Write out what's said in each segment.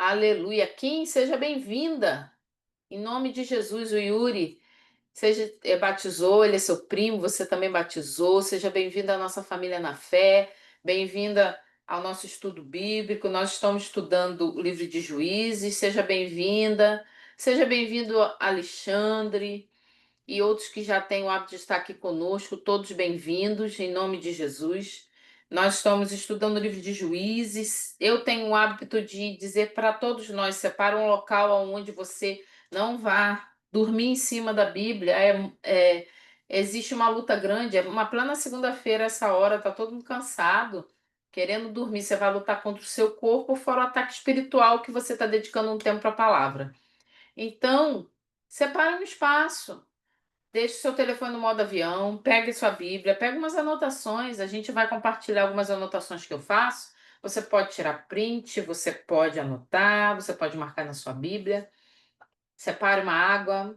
Aleluia. Kim, seja bem-vinda. Em nome de Jesus, o Yuri batizou, ele é seu primo, você também batizou. Seja bem-vinda à nossa família na fé. Bem-vinda ao nosso estudo bíblico. Nós estamos estudando o livro de Juízes. Seja bem-vinda. Seja bem-vindo, Alexandre e outros que já têm o hábito de estar aqui conosco, todos bem-vindos, em nome de Jesus. Nós estamos estudando o livro de Juízes. Eu tenho o hábito de dizer para todos nós: separa um local onde você não vá dormir em cima da Bíblia. Existe uma luta grande, é uma plena segunda-feira, essa hora, tá todo mundo cansado, querendo dormir. Você vai lutar contra o seu corpo, fora o ataque espiritual que você está dedicando um tempo para a palavra. Então, separa um espaço. Deixe seu telefone no modo avião, pegue sua Bíblia, pegue umas anotações. A gente vai compartilhar algumas anotações que eu faço. Você pode tirar print, você pode anotar, você pode marcar na sua Bíblia. Separe uma água.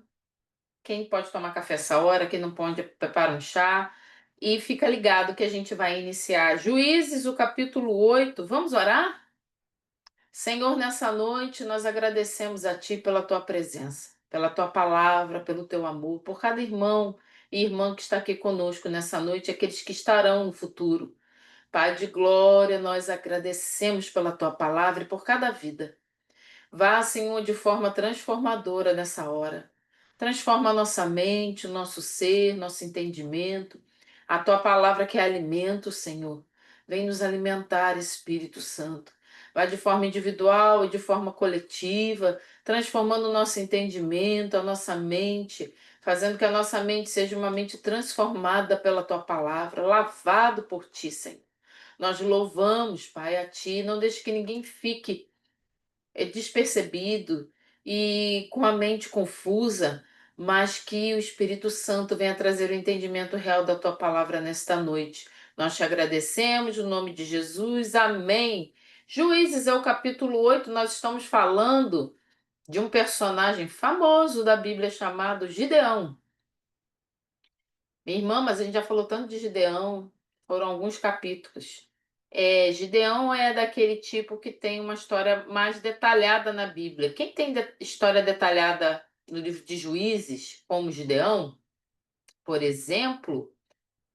Quem pode tomar café essa hora, quem não pode, prepara um chá. E fica ligado que a gente vai iniciar Juízes, o capítulo 8. Vamos orar? Senhor, nessa noite nós agradecemos a Ti pela Tua presença, pela Tua palavra, pelo Teu amor, por cada irmão e irmã que está aqui conosco nessa noite, aqueles que estarão no futuro. Pai de glória, nós agradecemos pela Tua palavra e por cada vida. Vá, Senhor, de forma transformadora nessa hora. Transforma a nossa mente, o nosso ser, nosso entendimento. A tua palavra que é alimento, Senhor. Vem nos alimentar, Espírito Santo. Vá de forma individual e de forma coletiva, transformando o nosso entendimento, a nossa mente, fazendo que a nossa mente seja uma mente transformada pela tua palavra, lavado por ti, Senhor. Nós louvamos, Pai, a ti. Não deixe que ninguém fique despercebido e com a mente confusa, mas que o Espírito Santo venha trazer o entendimento real da tua palavra nesta noite. Nós te agradecemos, no nome de Jesus. Amém. Juízes é o capítulo 8. Nós estamos falando de um personagem famoso da Bíblia chamado Gideão. Minha irmã, mas a gente já falou tanto de Gideão, foram alguns capítulos. Gideão é daquele tipo que tem uma história mais detalhada na Bíblia. Quem tem história detalhada no livro de Juízes, como Gideão, por exemplo,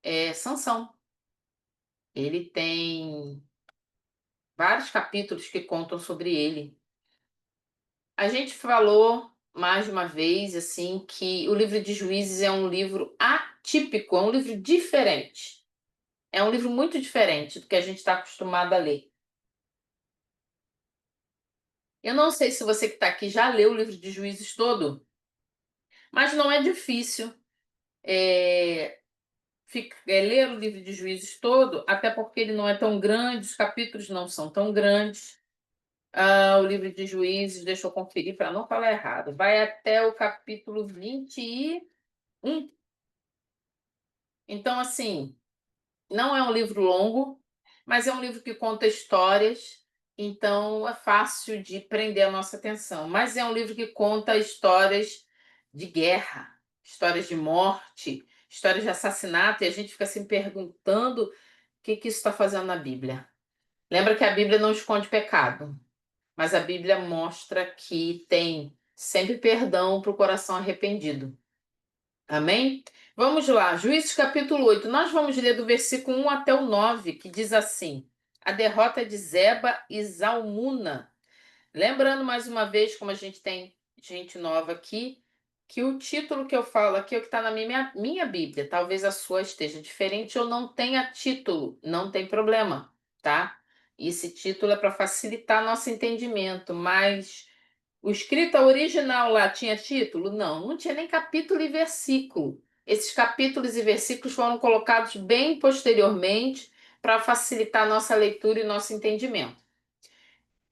é Sansão. Ele tem vários capítulos que contam sobre ele. A gente falou mais de uma vez assim que o livro de Juízes é um livro atípico, é um livro diferente. É um livro muito diferente do que a gente está acostumado a ler. Eu não sei se você que está aqui já leu o livro de Juízes todo, mas não é difícil é, ler o livro de Juízes todo, até porque ele não é tão grande, os capítulos não são tão grandes. O livro de Juízes, deixa eu conferir para não falar errado, vai até o capítulo 21. Então, assim, não é um livro longo, mas é um livro que conta histórias, então é fácil de prender a nossa atenção. Mas é um livro que conta histórias de guerra, histórias de morte, histórias de assassinato, e a gente fica se perguntando o que isso está fazendo na Bíblia. Lembra que a Bíblia não esconde pecado, mas a Bíblia mostra que tem sempre perdão para o coração arrependido. Amém? Vamos lá, Juízes capítulo 8. Nós vamos ler do versículo 1 até o 9, que diz assim: a derrota de Zeba e Zalmuna. Lembrando mais uma vez, como a gente tem gente nova aqui, que o título que eu falo aqui é o que está na minha Bíblia. Talvez a sua esteja diferente ou não tenha título, não tem problema, tá? Esse título é para facilitar nosso entendimento, mas o escrito original lá tinha título? Não, não tinha nem capítulo e versículo. Esses capítulos e versículos foram colocados bem posteriormente para facilitar nossa leitura e nosso entendimento.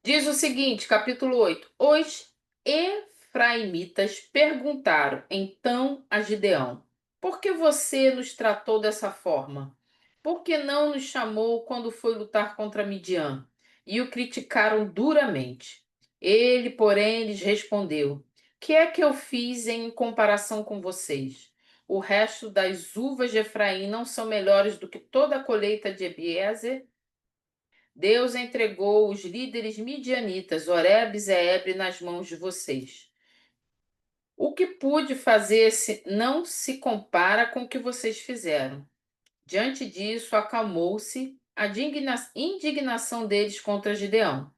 Diz o seguinte, capítulo 8: os efraimitas perguntaram então a Gideão: por que você nos tratou dessa forma? Por que não nos chamou quando foi lutar contra Midian? E o criticaram duramente. Ele, porém, lhes respondeu: que é que eu fiz em comparação com vocês? O resto das uvas de Efraim não são melhores do que toda a colheita de Ebiezer? Deus entregou os líderes midianitas, Oreb e Zeeb, nas mãos de vocês. O que pude fazer não se compara com o que vocês fizeram. Diante disso, acalmou-se a indignação deles contra Gideão.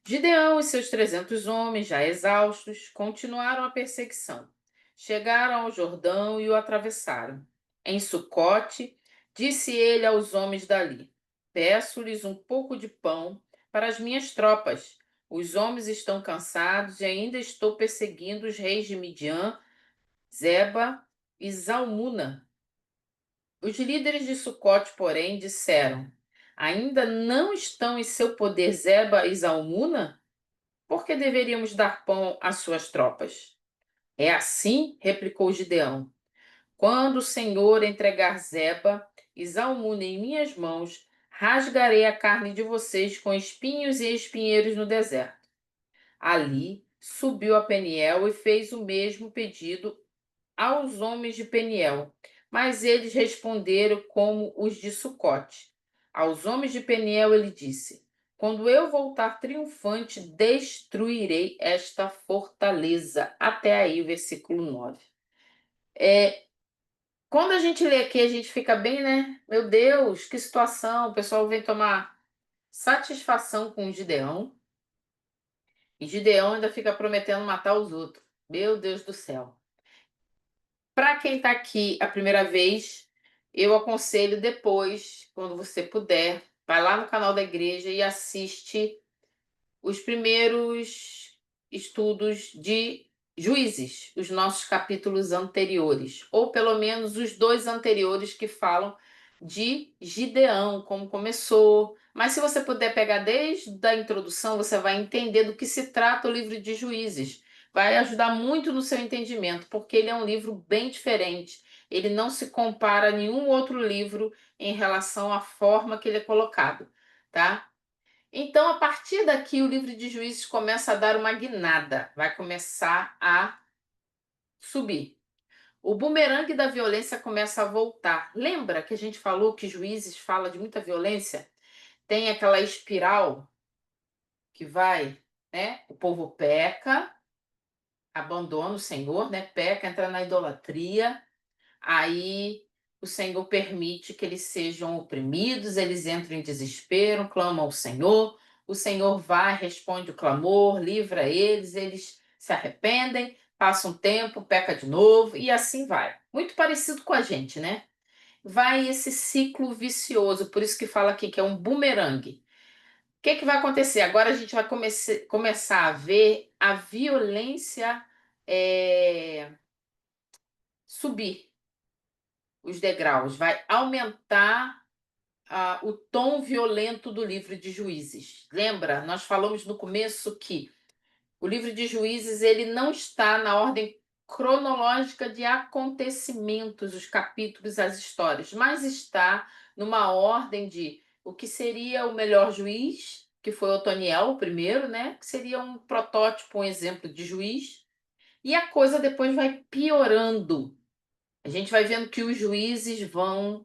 Gideão e seus 300 homens, já exaustos, continuaram a perseguição. Chegaram ao Jordão e o atravessaram. Em Sucote, disse ele aos homens dali: Peço-lhes um pouco de pão para as minhas tropas. Os homens estão cansados e ainda estou perseguindo os reis de Midian, Zeba e Zalmuna. Os líderes de Sucote, porém, disseram: Ainda não estão em seu poder Zeba e Zalmuna? Por que deveríamos dar pão às suas tropas? É assim, replicou Gideão. Quando o Senhor entregar Zeba e Zalmuna em minhas mãos, rasgarei a carne de vocês com espinhos e espinheiros no deserto. Ali subiu a Peniel e fez o mesmo pedido aos homens de Peniel, mas eles responderam como os de Sucote. Aos homens de Peniel ele disse: Quando eu voltar triunfante, destruirei esta fortaleza. Até aí o versículo 9. Quando a gente lê aqui, a gente fica bem, né? Meu Deus, que situação! O pessoal vem tomar satisfação com Gideão, e Gideão ainda fica prometendo matar os outros. Meu Deus do céu. Para quem está aqui a primeira vez, eu aconselho depois, quando você puder, vai lá no canal da igreja e assiste os primeiros estudos de Juízes, os nossos capítulos anteriores, ou pelo menos os dois anteriores que falam de Gideão, como começou. Mas se você puder pegar desde a introdução, você vai entender do que se trata o livro de Juízes. Vai ajudar muito no seu entendimento, porque ele é um livro bem diferente. Ele não se compara a nenhum outro livro em relação à forma que ele é colocado, tá? Então, a partir daqui, o livro de Juízes começa a dar uma guinada, vai começar a subir. O bumerangue da violência começa a voltar. Lembra que a gente falou que Juízes fala de muita violência? Tem aquela espiral que vai, né? O povo peca, abandona o Senhor, né? Peca, entra na idolatria. Aí o Senhor permite que eles sejam oprimidos, eles entram em desespero, clamam ao Senhor. O Senhor vai, responde o clamor, livra eles, eles se arrependem, passa um tempo, peca de novo e assim vai. Muito parecido com a gente, né? Vai esse ciclo vicioso, por isso que fala aqui que é um bumerangue. O que que vai acontecer? Agora a gente vai começar a ver a violência subir os degraus, vai aumentar o tom violento do livro de Juízes. Lembra? Nós falamos no começo que o livro de Juízes ele não está na ordem cronológica de acontecimentos, os capítulos, as histórias, mas está numa ordem de o que seria o melhor juiz, que foi Otoniel, o primeiro, né? Que seria um protótipo, um exemplo de juiz. E a coisa depois vai piorando. A gente vai vendo que os juízes vão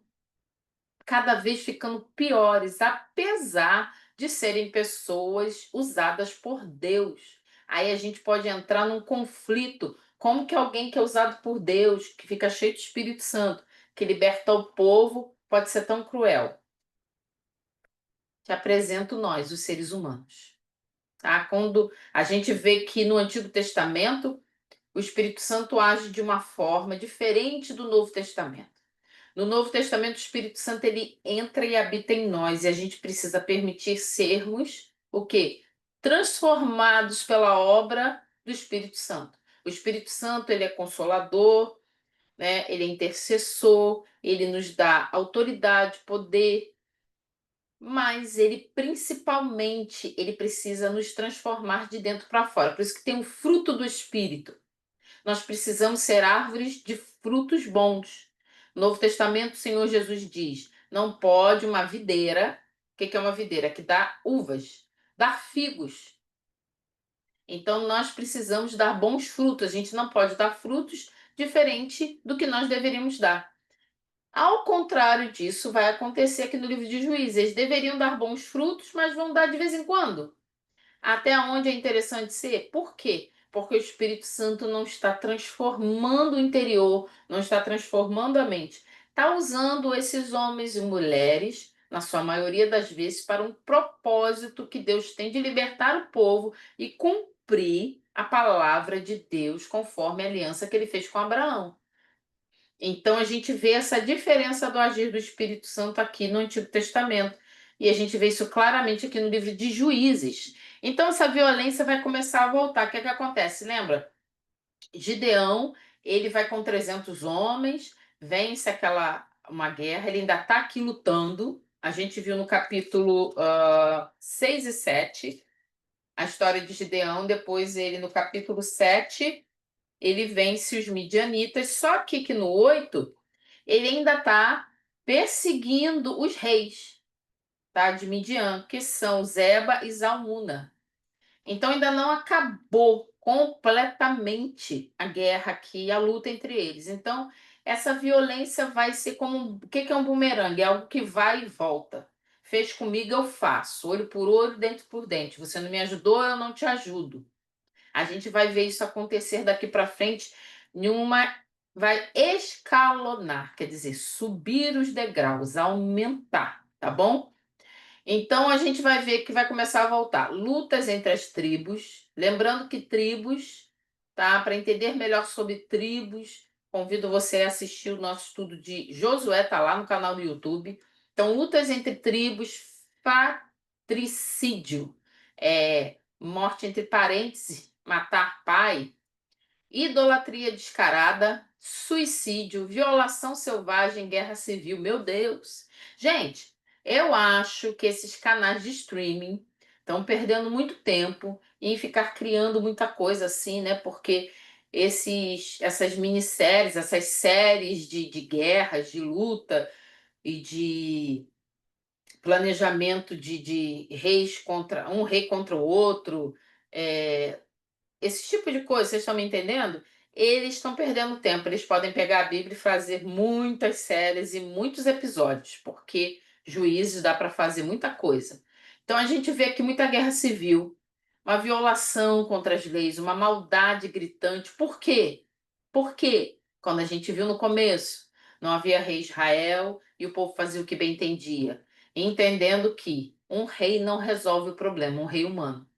cada vez ficando piores, apesar de serem pessoas usadas por Deus. Aí a gente pode entrar num conflito. Como que alguém que é usado por Deus, que fica cheio de Espírito Santo, que liberta o povo, pode ser tão cruel? Te apresento nós, os seres humanos. Tá? Quando a gente vê que no Antigo Testamento o Espírito Santo age de uma forma diferente do Novo Testamento. No Novo Testamento, o Espírito Santo ele entra e habita em nós e a gente precisa permitir sermos o quê? Transformados pela obra do Espírito Santo. O Espírito Santo ele é consolador, né? Ele é intercessor, ele nos dá autoridade, poder, mas ele principalmente ele precisa nos transformar de dentro para fora. Por isso que tem o fruto do Espírito. Nós precisamos ser árvores de frutos bons. No Novo Testamento, o Senhor Jesus diz: não pode uma videira, o que é uma videira? Que dá uvas, dar figos. Então, nós precisamos dar bons frutos. A gente não pode dar frutos diferente do que nós deveríamos dar. Ao contrário disso, vai acontecer aqui no livro de Juízes. Eles deveriam dar bons frutos, mas vão dar de vez em quando. Até onde é interessante ser? Por quê? Porque o Espírito Santo não está transformando o interior, não está transformando a mente. Está usando esses homens e mulheres, na sua maioria das vezes, para um propósito que Deus tem de libertar o povo e cumprir a palavra de Deus conforme a aliança que ele fez com Abraão. Então a gente vê essa diferença do agir do Espírito Santo aqui no Antigo Testamento. E a gente vê isso claramente aqui no livro de Juízes. Então essa violência vai começar a voltar. O que é que acontece? Lembra? Gideão, ele vai com 300 homens, vence aquela uma guerra, ele ainda está aqui lutando. A gente viu no capítulo 6 e 7 a história de Gideão. Depois ele, no capítulo 7, ele vence os midianitas. Só que no 8 ele ainda está perseguindo os reis, tá, de Midian, que são Zeba e Zalmuna. Então ainda não acabou completamente a guerra aqui, a luta entre eles. Então essa violência vai ser como o que que é um bumerangue? É algo que vai e volta. Fez comigo, eu faço. Olho por olho, dente por dente. Você não me ajudou, eu não te ajudo. A gente vai ver isso acontecer daqui para frente em uma. Vai escalonar, quer dizer, subir os degraus, aumentar, tá bom? Então a gente vai ver que vai começar a voltar lutas entre as tribos. Lembrando que tribos, tá? Para entender melhor sobre tribos, convido você a assistir o nosso estudo de Josué, tá lá no canal do YouTube. Então, lutas entre tribos, patricídio, morte entre parentes, matar pai, idolatria descarada, suicídio, violação selvagem, guerra civil. Meu Deus! Gente, eu acho que esses canais de streaming estão perdendo muito tempo em ficar criando muita coisa assim, né? Porque essas minisséries, essas séries de guerras, de luta e de planejamento de reis contra um rei contra o outro, é, esse tipo de coisa, vocês estão me entendendo? Eles estão perdendo tempo. Eles podem pegar a Bíblia e fazer muitas séries e muitos episódios, porque juízes dá para fazer muita coisa. Então a gente vê aqui muita guerra civil, uma violação contra as leis, uma maldade gritante. Por quê? Por quê? Quando a gente viu no começo, não havia rei Israel e o povo fazia o que bem entendia, entendendo que um rei não resolve o problema, um rei humano.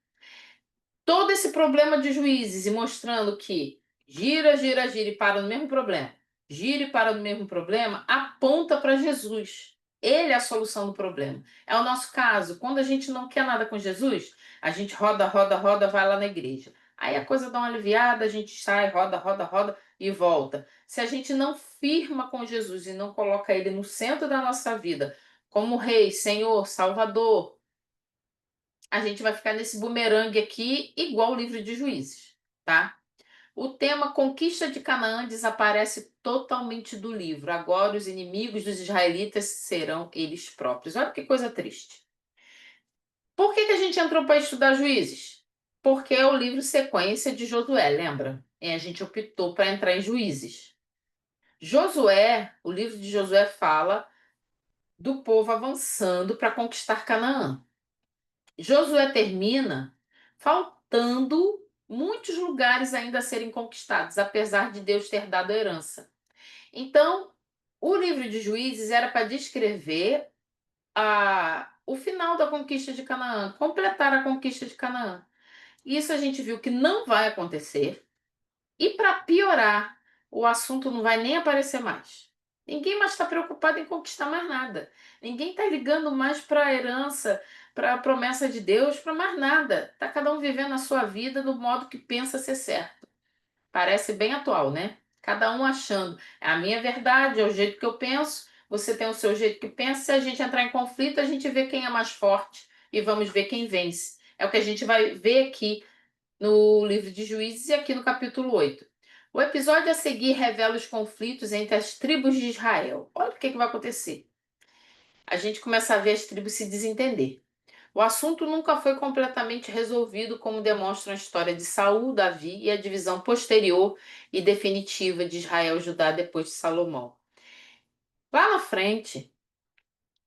Todo esse problema de juízes e mostrando que gira, gira, gira e para no mesmo problema, gira e para no mesmo problema, aponta para Jesus. Ele é a solução do problema. É o nosso caso. Quando a gente não quer nada com Jesus, a gente roda, roda, roda, vai lá na igreja. Aí a coisa dá uma aliviada, a gente sai, roda, roda, roda e volta. Se a gente não firma com Jesus e não coloca ele no centro da nossa vida, como Rei, Senhor, Salvador, a gente vai ficar nesse bumerangue aqui, igual o livro de Juízes, tá? O tema conquista de Canaã desaparece totalmente do livro. Agora os inimigos dos israelitas serão eles próprios. Olha que coisa triste. Por que a gente entrou para estudar Juízes? Porque é o livro sequência de Josué, lembra? E a gente optou para entrar em Juízes. Josué, o livro de Josué fala do povo avançando para conquistar Canaã. Josué termina faltando muitos lugares ainda a serem conquistados, apesar de Deus ter dado a herança. Então, o livro de Juízes era para descrever o final da conquista de Canaã, completar a conquista de Canaã. Isso a gente viu que não vai acontecer. E para piorar, o assunto não vai nem aparecer mais. Ninguém mais está preocupado em conquistar mais nada. Ninguém está ligando mais para a herança, para a promessa de Deus, para mais nada. Está cada um vivendo a sua vida do modo que pensa ser certo. Parece bem atual, né? Cada um achando, é a minha verdade, é o jeito que eu penso, você tem o seu jeito que pensa. Se a gente entrar em conflito, a gente vê quem é mais forte e vamos ver quem vence. É o que a gente vai ver aqui no livro de Juízes e aqui no capítulo 8. O episódio a seguir revela os conflitos entre as tribos de Israel. Olha o que vai acontecer. A gente começa a ver as tribos se desentender. O assunto nunca foi completamente resolvido, como demonstra a história de Saul, Davi e a divisão posterior e definitiva de Israel e Judá depois de Salomão. Lá na frente,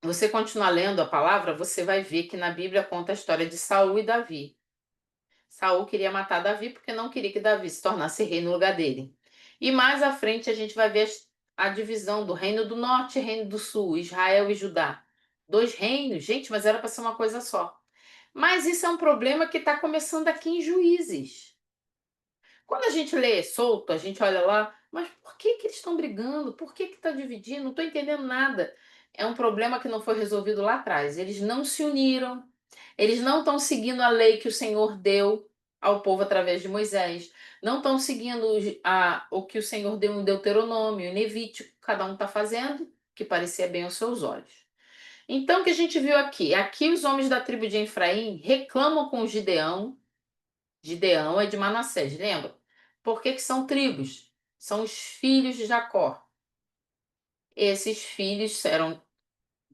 você continuar lendo a palavra, você vai ver que na Bíblia conta a história de Saul e Davi. Saul queria matar Davi porque não queria que Davi se tornasse rei no lugar dele. E mais à frente a gente vai ver a divisão do reino do norte e reino do sul, Israel e Judá. Dois reinos, gente, mas era para ser uma coisa só. Mas isso é um problema que está começando aqui em Juízes. Quando a gente lê solto, a gente olha lá, mas por que que eles estão brigando? Por que que está dividindo? Não estou entendendo nada. É um problema que não foi resolvido lá atrás. Eles não se uniram, eles não estão seguindo a lei que o Senhor deu ao povo através de Moisés, não estão seguindo o que o Senhor deu em Deuteronômio, em Levítico, cada um está fazendo, que parecia bem aos seus olhos. Então, o que a gente viu aqui? Aqui os homens da tribo de Efraim reclamam com Gideão. Gideão é de Manassés, lembra? Por que que são tribos? São os filhos de Jacó. Esses filhos eram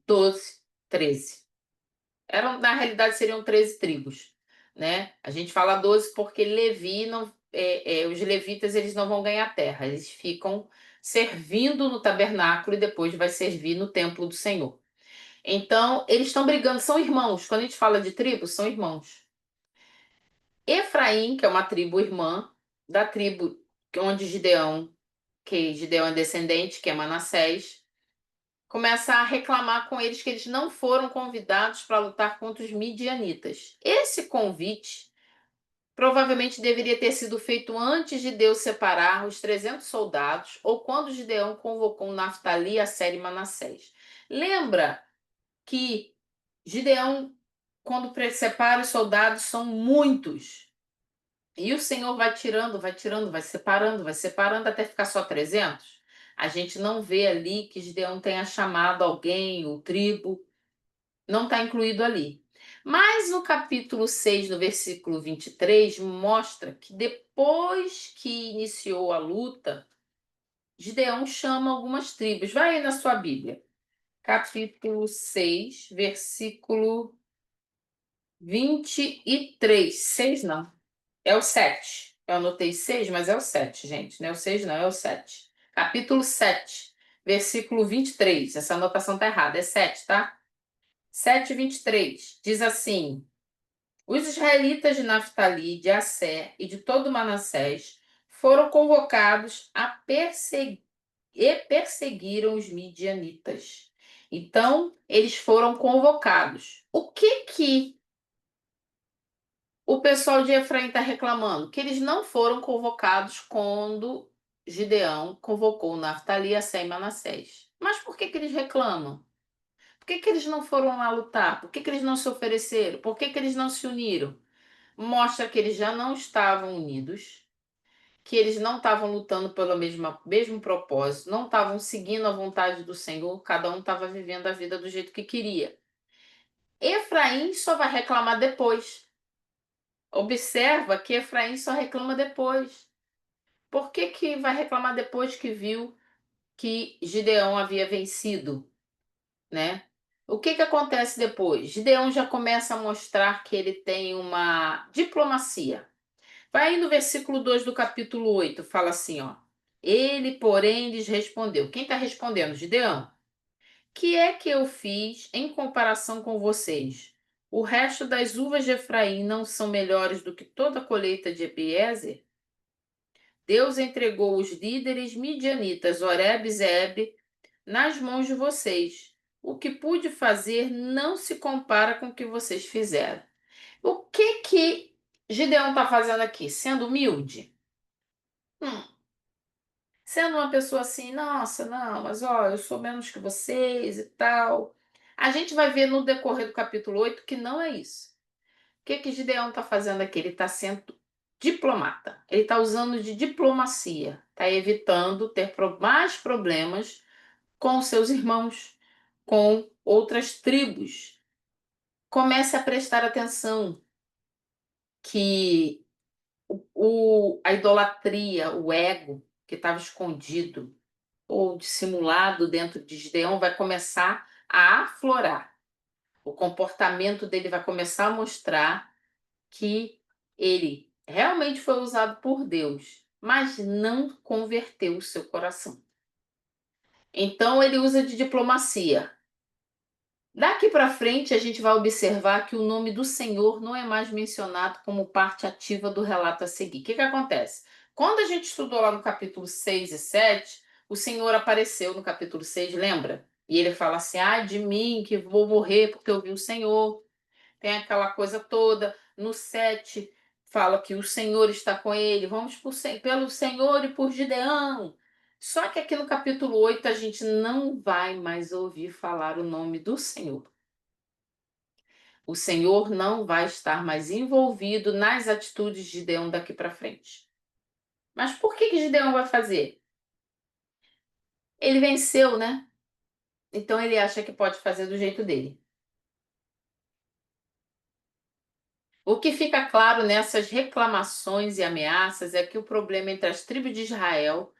12, 13. Na realidade, seriam 13 tribos, né? A gente fala 12 porque Levi não, os levitas eles não vão ganhar terra, eles ficam servindo no tabernáculo e depois vai servir no templo do Senhor. Então, eles estão brigando, são irmãos. Quando a gente fala de tribo, são irmãos. Efraim, que é uma tribo irmã da tribo onde Gideão é descendente, que é Manassés, começa a reclamar com eles que eles não foram convidados para lutar contra os midianitas. Esse convite provavelmente deveria ter sido feito antes de Deus separar os 300 soldados ou quando Gideão convocou Naftali, Asser e Manassés. Lembra que Gideão, quando separa os soldados, são muitos. E o Senhor vai tirando, vai separando até ficar só 300. A gente não vê ali que Gideão tenha chamado alguém, o tribo, não está incluído ali. Mas no capítulo 6, no versículo 23, mostra que depois que iniciou a luta, Gideão chama algumas tribos. Vai aí na sua Bíblia. Capítulo 6, versículo 23. 6 não. É o 7. Eu anotei 6, mas é o 7, gente. Não é o 6, não, é o 7. Capítulo 7, versículo 23. Essa anotação tá errada, é 7, tá? 7, 23. Diz assim: Os israelitas de Naftali, de Asser e de todo Manassés foram convocados a perseguir e perseguiram os midianitas. Então, eles foram convocados. O que que o pessoal de Efraim está reclamando? Que eles não foram convocados quando Gideão convocou Naftali, Assem e Manassés. Mas por que que eles reclamam? Por que que eles não foram lá lutar? Por que que eles não se ofereceram? Por que que eles não se uniram? Mostra que eles já não estavam unidos, que eles não estavam lutando pelo mesmo propósito, não estavam seguindo a vontade do Senhor, cada um estava vivendo a vida do jeito que queria. Efraim só vai reclamar depois. Observa que Efraim só reclama depois. Por que que vai reclamar depois que viu que Gideão havia vencido, né? O que que acontece depois? Gideão já começa a mostrar que ele tem uma diplomacia. Vai aí no versículo 2 do capítulo 8, fala assim, ó. Ele, porém, lhes respondeu. Quem está respondendo? Gideão. Que é que eu fiz em comparação com vocês? O resto das uvas de Efraim não são melhores do que toda a colheita de Ebiezer? Deus entregou os líderes midianitas, Oreb e Zeb, nas mãos de vocês. O que pude fazer não se compara com o que vocês fizeram. O que que Gideão está fazendo aqui? Sendo humilde? Hum, Sendo uma pessoa assim, nossa, não, mas ó, eu sou menos que vocês e tal. A gente vai ver no decorrer do capítulo 8 que não é isso. O que que Gideão está fazendo aqui? Ele está sendo diplomata. Ele está usando de diplomacia. Está evitando ter mais problemas com seus irmãos, com outras tribos. Comece a prestar atenção que a idolatria, o ego que estava escondido ou dissimulado dentro de Gideão vai começar a aflorar. O comportamento dele vai começar a mostrar que ele realmente foi usado por Deus, mas não converteu o seu coração. Então ele usa de diplomacia. Daqui para frente, a gente vai observar que o nome do Senhor não é mais mencionado como parte ativa do relato a seguir. O que que acontece? Quando a gente estudou lá no capítulo 6 e 7, o Senhor apareceu no capítulo 6, lembra? E ele fala assim: ai de mim, que vou morrer porque eu vi o Senhor. Tem aquela coisa toda. No 7 fala que o Senhor está com ele. Vamos pelo Senhor e por Gideão. Só que aqui no capítulo 8 a gente não vai mais ouvir falar o nome do Senhor. O Senhor não vai estar mais envolvido nas atitudes de Gideão daqui para frente. Mas por que Gideão vai fazer? Ele venceu, né? Então ele acha que pode fazer do jeito dele. O que fica claro nessas reclamações e ameaças é que o problema entre as tribos de Israel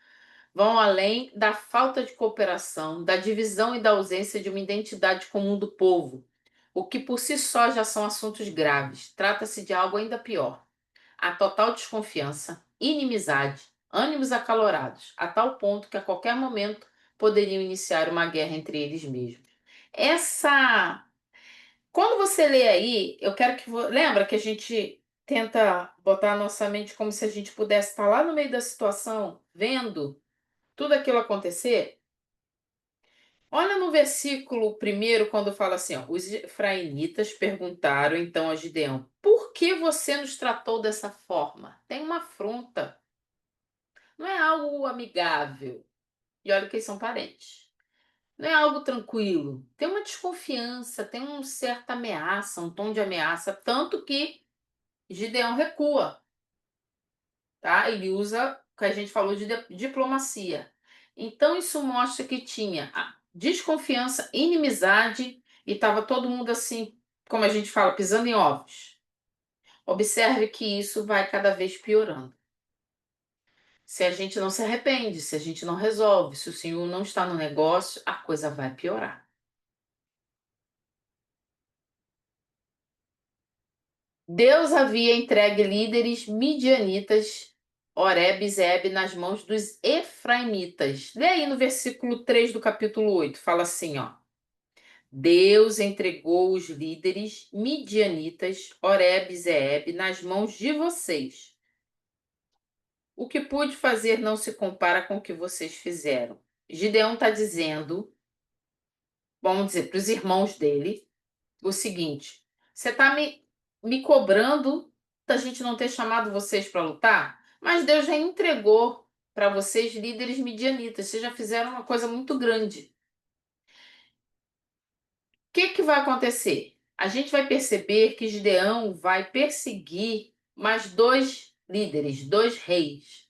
vão além da falta de cooperação, da divisão e da ausência de uma identidade comum do povo, o que por si só já são assuntos graves. Trata-se de algo ainda pior: a total desconfiança, inimizade, ânimos acalorados, a tal ponto que a qualquer momento poderiam iniciar uma guerra entre eles mesmos. Essa Quando você lê aí, eu quero que lembra que a gente tenta botar a nossa mente como se a gente pudesse estar lá no meio da situação, vendo tudo aquilo acontecer? Olha no versículo primeiro, quando fala assim, ó, os efraimitas perguntaram então a Gideão: por que você nos tratou dessa forma? Tem uma afronta, não é algo amigável. E olha que eles são parentes. Não é algo tranquilo. Tem uma desconfiança, tem uma certa ameaça, um tom de ameaça, tanto que Gideão recua, tá? Ele usa o que a gente falou de diplomacia. Então isso mostra que tinha a desconfiança, inimizade e estava todo mundo assim, como a gente fala, pisando em ovos. Observe que isso vai cada vez piorando. Se a gente não se arrepende, se a gente não resolve, se o Senhor não está no negócio, a coisa vai piorar. Deus havia entregue líderes midianitas, Oreb e Zeeb, nas mãos dos efraimitas. Lê aí no versículo 3 do capítulo 8, fala assim, ó. Deus entregou os líderes midianitas, Oreb e Zeeb, nas mãos de vocês. O que pude fazer não se compara com o que vocês fizeram. Gideão está dizendo, vamos dizer, para os irmãos dele, o seguinte: você está me cobrando da gente não ter chamado vocês para lutar? Mas Deus já entregou para vocês líderes midianitas. Vocês já fizeram uma coisa muito grande. O que que vai acontecer? A gente vai perceber que Gideão vai perseguir mais dois líderes, dois reis.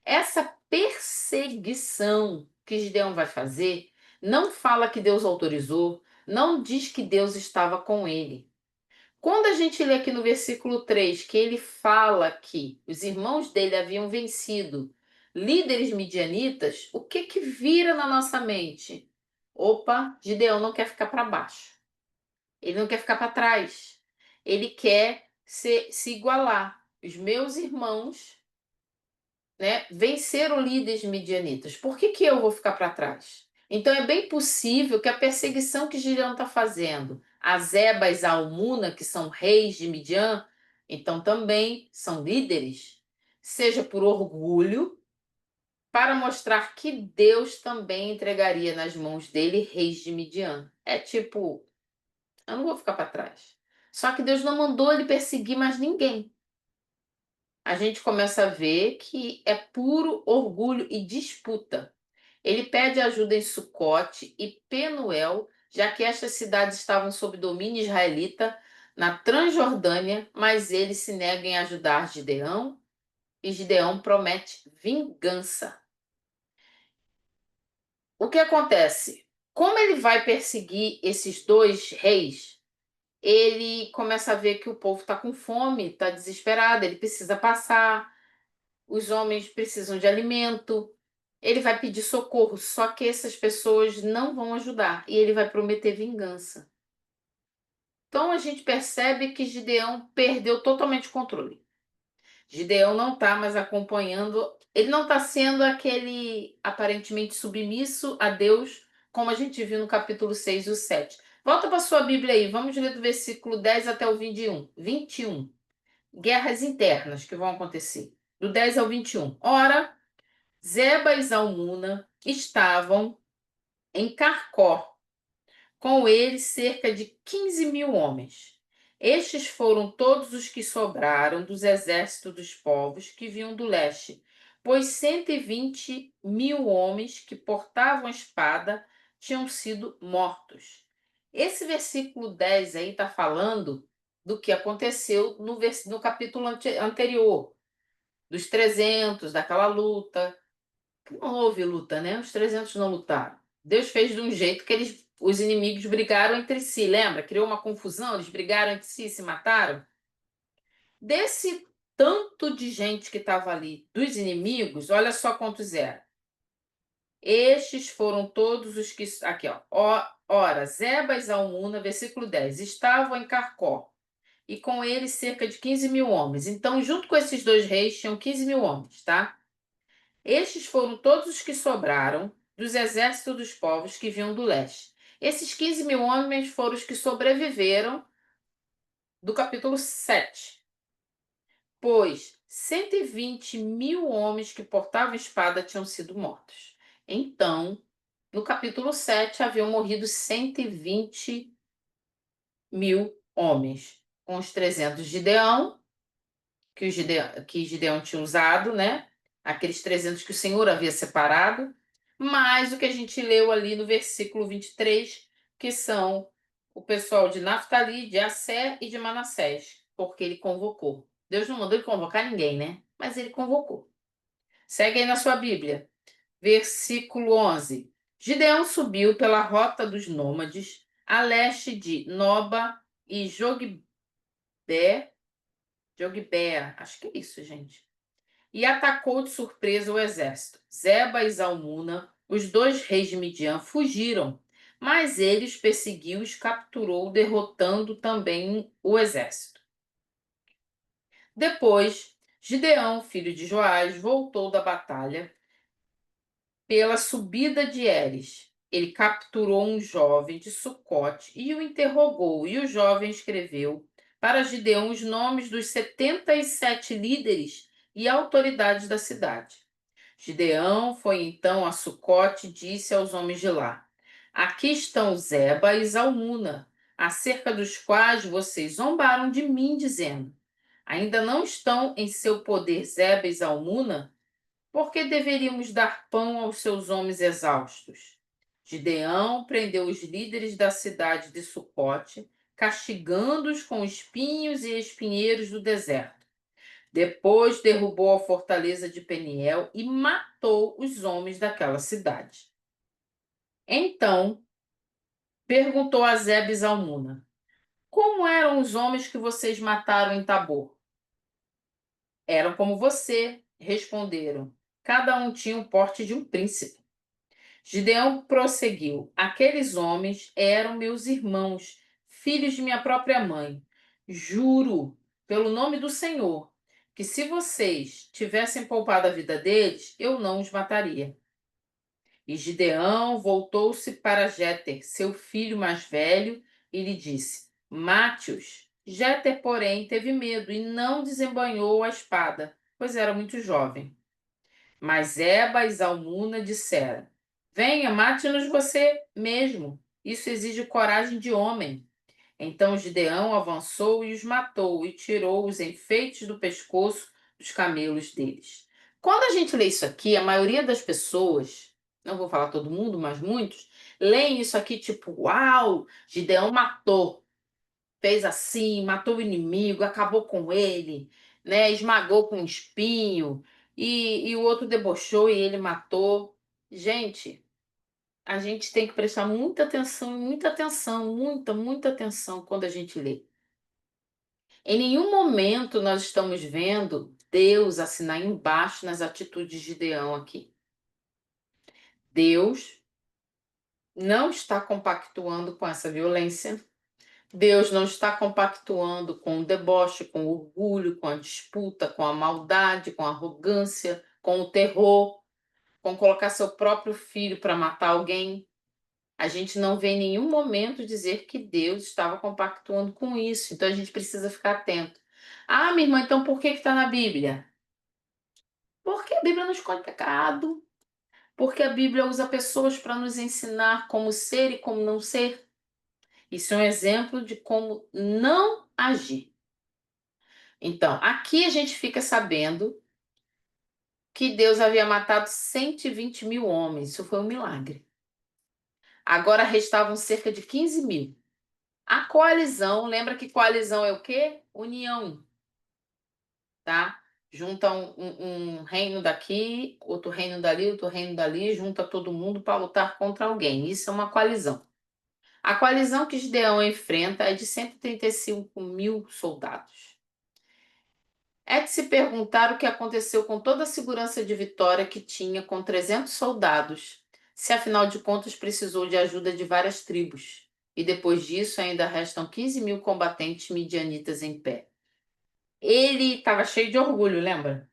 Essa perseguição que Gideão vai fazer não fala que Deus autorizou, não diz que Deus estava com ele. Quando a gente lê aqui no versículo 3 que ele fala que os irmãos dele haviam vencido líderes midianitas, o que que vira na nossa mente? Opa, Gideão não quer ficar para baixo. Ele não quer ficar para trás. Ele quer se igualar. Os meus irmãos, né, venceram líderes midianitas. Por que que eu vou ficar para trás? Então é bem possível que a perseguição que Gideão está fazendo a Zeba e Zalmuna, que são reis de Midian, então também são líderes, seja por orgulho, para mostrar que Deus também entregaria nas mãos dele reis de Midian. É tipo, eu não vou ficar para trás. Só que Deus não mandou ele perseguir mais ninguém. A gente começa a ver que é puro orgulho e disputa. Ele pede ajuda em Sucote e Penuel, já que estas cidades estavam sob domínio israelita na Transjordânia, mas ele se nega em ajudar Gideão e Gideão promete vingança. O que acontece? Como ele vai perseguir esses dois reis, ele começa a ver que o povo está com fome, está desesperado, ele precisa passar. Os homens precisam de alimento. Ele vai pedir socorro, só que essas pessoas não vão ajudar e ele vai prometer vingança. Então a gente percebe que Gideão perdeu totalmente o controle. Gideão não está mais acompanhando Ele não está sendo aquele aparentemente submisso a Deus, como a gente viu no capítulo 6 e o 7. Volta para sua Bíblia aí, vamos ler do versículo 10 até o 21. 21. Guerras internas que vão acontecer. Do 10 ao 21. Ora, Zeba e Zalmuna estavam em Carcó, com eles cerca de 15.000 homens. Estes foram todos os que sobraram dos exércitos dos povos que vinham do leste, pois 120.000 homens que portavam espada tinham sido mortos. Esse versículo 10 aí está falando do que aconteceu no capítulo anterior, dos 300, daquela luta. Não houve luta, né? Os 300 não lutaram. Deus fez de um jeito que os inimigos brigaram entre si, lembra? Criou uma confusão, eles brigaram entre si, se mataram. Desse tanto de gente que estava ali, dos inimigos, olha só quantos eram. Estes foram todos os que. Aqui, ó. Ora, Zeba e Zalmuna, versículo 10, estavam em Carcó, e com eles cerca de 15.000 homens. Então, junto com esses dois reis, tinham 15.000 homens, tá? Estes foram todos os que sobraram dos exércitos dos povos que vinham do leste. Esses 15.000 homens foram os que sobreviveram do capítulo 7, pois 120.000 homens que portavam espada tinham sido mortos. Então, no capítulo 7, haviam morrido 120.000 homens, com os 300 de Gideão, que Gideão tinha usado, né? Aqueles 300 que o Senhor havia separado, mais o que a gente leu ali no versículo 23, que são o pessoal de Naftali, de Asser e de Manassés, porque ele convocou. Deus não mandou ele convocar ninguém, né? Mas ele convocou. Segue aí na sua Bíblia. Versículo 11. Gideão subiu pela rota dos nômades, a leste de Noba e Jogbé, acho que é isso, gente, e atacou de surpresa o exército. Zeba e Zalmuna, os dois reis de Midian, fugiram, mas ele os perseguiu e os capturou, derrotando também o exército. Depois, Gideão, filho de Joás, voltou da batalha pela subida de Eres. Ele capturou um jovem de Sucote e o interrogou, e o jovem escreveu para Gideão os nomes dos 77 líderes e autoridades da cidade. Gideão foi então a Sucote e disse aos homens de lá: Aqui estão Zeba e Zalmuna, acerca dos quais vocês zombaram de mim, dizendo: Ainda não estão em seu poder Zeba e Zalmuna? Por que deveríamos dar pão aos seus homens exaustos? Gideão prendeu os líderes da cidade de Sucote, castigando-os com espinhos e espinheiros do deserto. Depois derrubou a fortaleza de Peniel e matou os homens daquela cidade. Então perguntou a Zeba e Zalmuna: Como eram os homens que vocês mataram em Tabor? Eram como você, responderam. Cada um tinha o porte de um príncipe. Gideão prosseguiu: Aqueles homens eram meus irmãos, filhos de minha própria mãe. Juro, pelo nome do Senhor, que se vocês tivessem poupado a vida deles, eu não os mataria. E Gideão voltou-se para Jéter, seu filho mais velho, e lhe disse: Mate-os. Jéter, porém, teve medo e não desembainhou a espada, pois era muito jovem. Mas Eba e Zalmuna disseram: Venha, mate-nos você mesmo. Isso exige coragem de homem. Então Gideão avançou e os matou, e tirou os enfeites do pescoço dos camelos deles. Quando a gente lê isso aqui, a maioria das pessoas, não vou falar todo mundo, mas muitos, leem isso aqui tipo: Uau, Gideão matou, fez assim, matou o inimigo, acabou com ele, né? Esmagou com um espinho, e o outro debochou e ele matou. Gente, a gente tem que prestar muita atenção, muita atenção quando a gente lê. Em nenhum momento nós estamos vendo Deus assinar embaixo nas atitudes de Gideão aqui. Deus não está compactuando com essa violência. Deus não está compactuando com o deboche, com o orgulho, com a disputa, com a maldade, com a arrogância. com o terror, com colocar seu próprio filho para matar alguém. A gente não vê em nenhum momento dizer que Deus estava compactuando com isso. Então a gente precisa ficar atento. Ah, minha irmã, então por que está na Bíblia? Porque a Bíblia não esconde pecado. Porque a Bíblia usa pessoas para nos ensinar como ser e como não ser. Isso é um exemplo de como não agir. Então, aqui a gente fica sabendo que Deus havia matado 120 mil homens. Isso foi um milagre. Agora restavam cerca de 15 mil. A coalizão, lembra que coalizão é o quê? União, tá? Junta um reino daqui, outro reino dali, outro reino dali, junta todo mundo para lutar contra alguém. Isso é uma coalizão. A coalizão que Gideão enfrenta é de 135 mil soldados. É de se perguntar o que aconteceu com toda a segurança de vitória que tinha com 300 soldados, se afinal de contas precisou de ajuda de várias tribos. E depois disso ainda restam 15 mil combatentes midianitas em pé. Ele estava cheio de orgulho, lembra?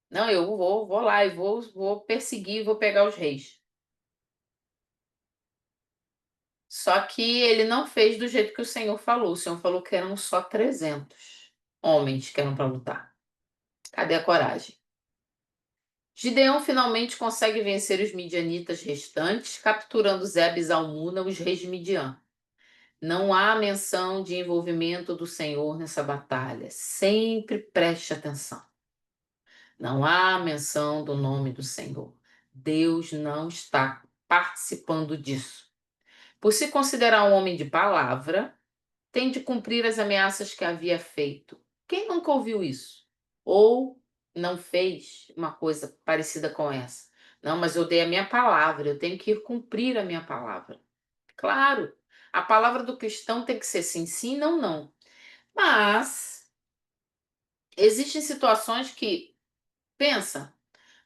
Não, eu vou lá e vou perseguir, vou pegar os reis. Só que ele não fez do jeito que o Senhor falou. O Senhor falou que eram só 300 homens que eram para lutar. Cadê a coragem? Gideão finalmente consegue vencer os midianitas restantes, capturando Zeb e Zalmuna, os reis de Midian. Não há menção de envolvimento do Senhor nessa batalha. Sempre preste atenção. Não há menção do nome do Senhor. Deus não está participando disso. Por se considerar um homem de palavra, tem de cumprir as ameaças que havia feito. Quem nunca ouviu isso? Ou não fez uma coisa parecida com essa? Não, mas eu dei a minha palavra, eu tenho que ir cumprir a minha palavra. Claro, a palavra do cristão tem que ser sim, sim, não, não. Mas existem situações que, pensa,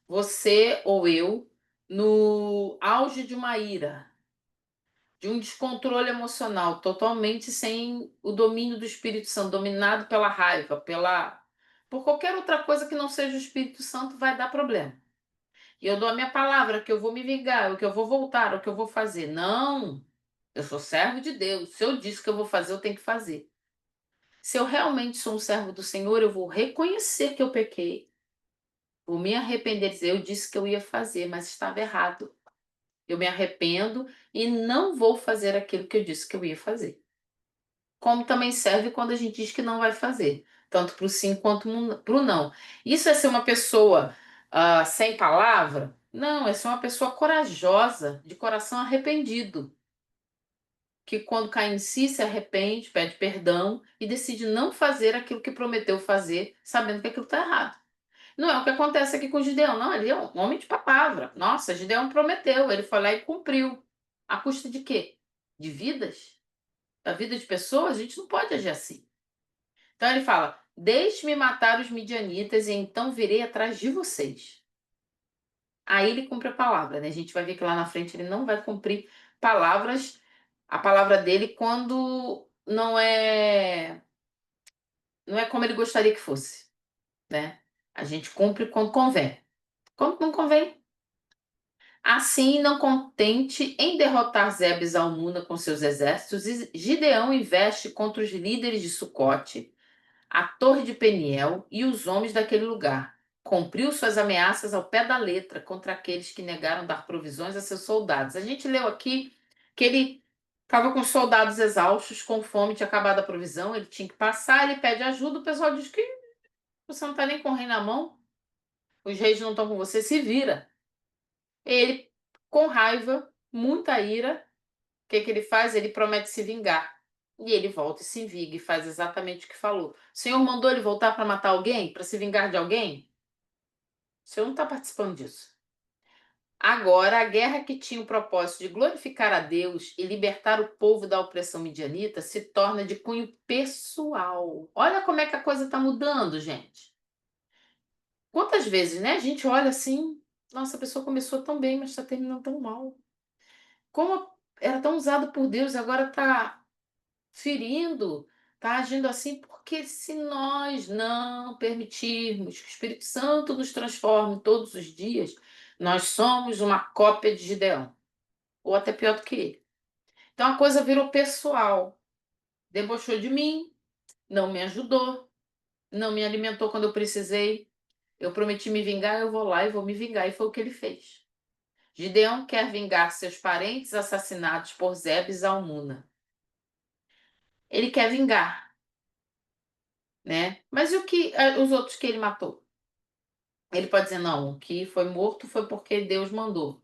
você ou eu, no auge de uma ira, de um descontrole emocional, totalmente sem o domínio do Espírito Santo, dominado pela raiva, por qualquer outra coisa que não seja o Espírito Santo, vai dar problema. E eu dou a minha palavra que eu vou me vingar, que eu vou voltar, o que eu vou fazer. Não, eu sou servo de Deus. Se eu disse que eu vou fazer, eu tenho que fazer. Se eu realmente sou um servo do Senhor, eu vou reconhecer que eu pequei, vou me arrepender, dizer, eu disse que eu ia fazer, mas estava errado. Eu me arrependo e não vou fazer aquilo que eu disse que eu ia fazer. Como também serve quando a gente diz que não vai fazer, tanto para o sim quanto para o não. Isso é ser uma pessoa sem palavra? Não, é ser uma pessoa corajosa, de coração arrependido, que quando cai em si se arrepende, pede perdão e decide não fazer aquilo que prometeu fazer, sabendo que aquilo está errado. Não é o que acontece aqui com o Gideão, não, ele é um homem de palavra. Nossa, Gideão prometeu, ele foi lá e cumpriu. À custa de quê? De vidas? Da vida de pessoas? A gente não pode agir assim. Então ele fala: deixe-me matar os midianitas e então virei atrás de vocês. Aí ele cumpre a palavra, né? A gente vai ver que lá na frente ele não vai cumprir palavras, a palavra dele quando não é como ele gostaria que fosse, né? A gente cumpre quando convém. Quando não convém, assim, não contente em derrotar Zeb e Zalmuna com seus exércitos, Gideão investe contra os líderes de Sucote, a torre de Peniel e os homens daquele lugar. Cumpriu suas ameaças ao pé da letra contra aqueles que negaram dar provisões a seus soldados. A gente leu aqui que ele estava com os soldados exaustos, com fome, tinha acabado a provisão, ele tinha que passar, ele pede ajuda, o pessoal diz que você não está nem com o rei na mão, os reis não estão com você, se vira. Ele, com raiva, muita ira, o que que ele faz? Ele promete se vingar. E ele volta e se vinga e faz exatamente o que falou. O Senhor mandou ele voltar para matar alguém? Para se vingar de alguém? O Senhor não está participando disso. Agora, a guerra que tinha o propósito de glorificar a Deus e libertar o povo da opressão midianita se torna de cunho pessoal. Olha como é que a coisa está mudando, gente. Quantas vezes, né? A gente olha assim, nossa, a pessoa começou tão bem, mas está terminando tão mal. Como era tão usado por Deus, agora está ferindo. Está agindo assim porque se nós não permitirmos que o Espírito Santo nos transforme todos os dias, nós somos uma cópia de Gideão, ou até pior do que ele. Então a coisa virou pessoal. Debochou de mim, não me ajudou, não me alimentou quando eu precisei. Eu prometi me vingar, eu vou lá e vou me vingar. E foi o que ele fez. Gideão quer vingar seus parentes assassinados por Zeb e Zalmuna. Ele quer vingar, né? Mas e o que os outros que ele matou? Ele pode dizer, não, o que foi morto foi porque Deus mandou.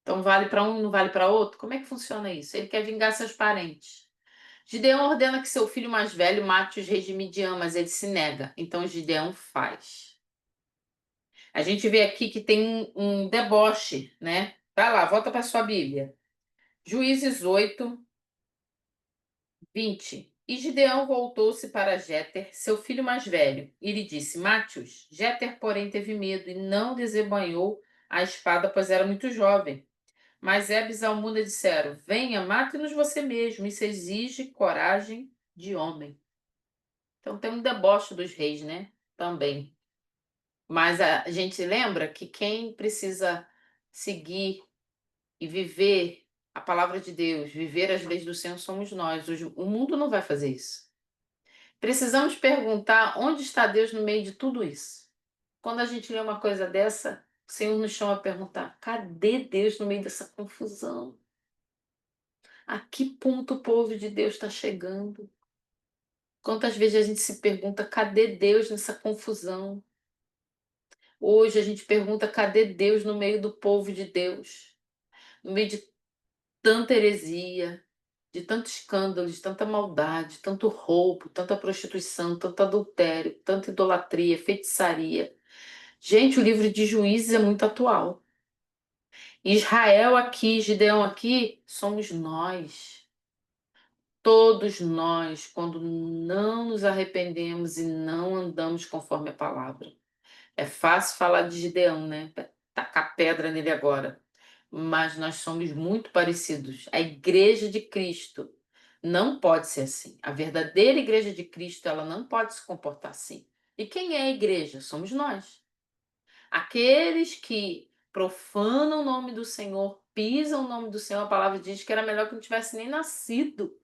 Então vale para um e não vale para outro? Como é que funciona isso? Ele quer vingar seus parentes. Gideão ordena que seu filho mais velho mate os reis de Midian, mas ele se nega. Então Gideão faz. A gente vê aqui que tem um deboche, né? Vai lá, volta para sua Bíblia. Juízes 8, 20. E Gideão voltou-se para Jéter, seu filho mais velho, e lhe disse: Mate-os. Jéter, porém, teve medo e não desembainhou a espada, pois era muito jovem. Mas Zeb e Zalmuna disseram: Venha, mate-nos você mesmo. Isso exige coragem de homem. Então tem um deboche dos reis, né? Também. Mas a gente lembra que quem precisa seguir e viver a palavra de Deus, viver as leis do Senhor, somos nós. O mundo não vai fazer isso. Precisamos perguntar onde está Deus no meio de tudo isso. Quando a gente lê uma coisa dessa, o Senhor nos chama a perguntar: cadê Deus no meio dessa confusão? A que ponto o povo de Deus está chegando? Quantas vezes a gente se pergunta: cadê Deus nessa confusão? Hoje a gente pergunta: cadê Deus no meio do povo de Deus? No meio de tanta heresia, de tanto escândalo, de tanta maldade, tanto roubo, tanta prostituição, tanto adultério, tanta idolatria, feitiçaria. Gente, o livro de Juízes é muito atual. Israel aqui, Gideão aqui, somos nós. Todos nós, quando não nos arrependemos e não andamos conforme a palavra. É fácil falar de Gideão, né? Tacar pedra nele agora. Mas nós somos muito parecidos. A igreja de Cristo não pode ser assim. A verdadeira igreja de Cristo, ela não pode se comportar assim. E quem é a igreja? Somos nós. Aqueles que profanam o nome do Senhor, pisam o nome do Senhor, a palavra diz que era melhor que não tivesse nem nascido.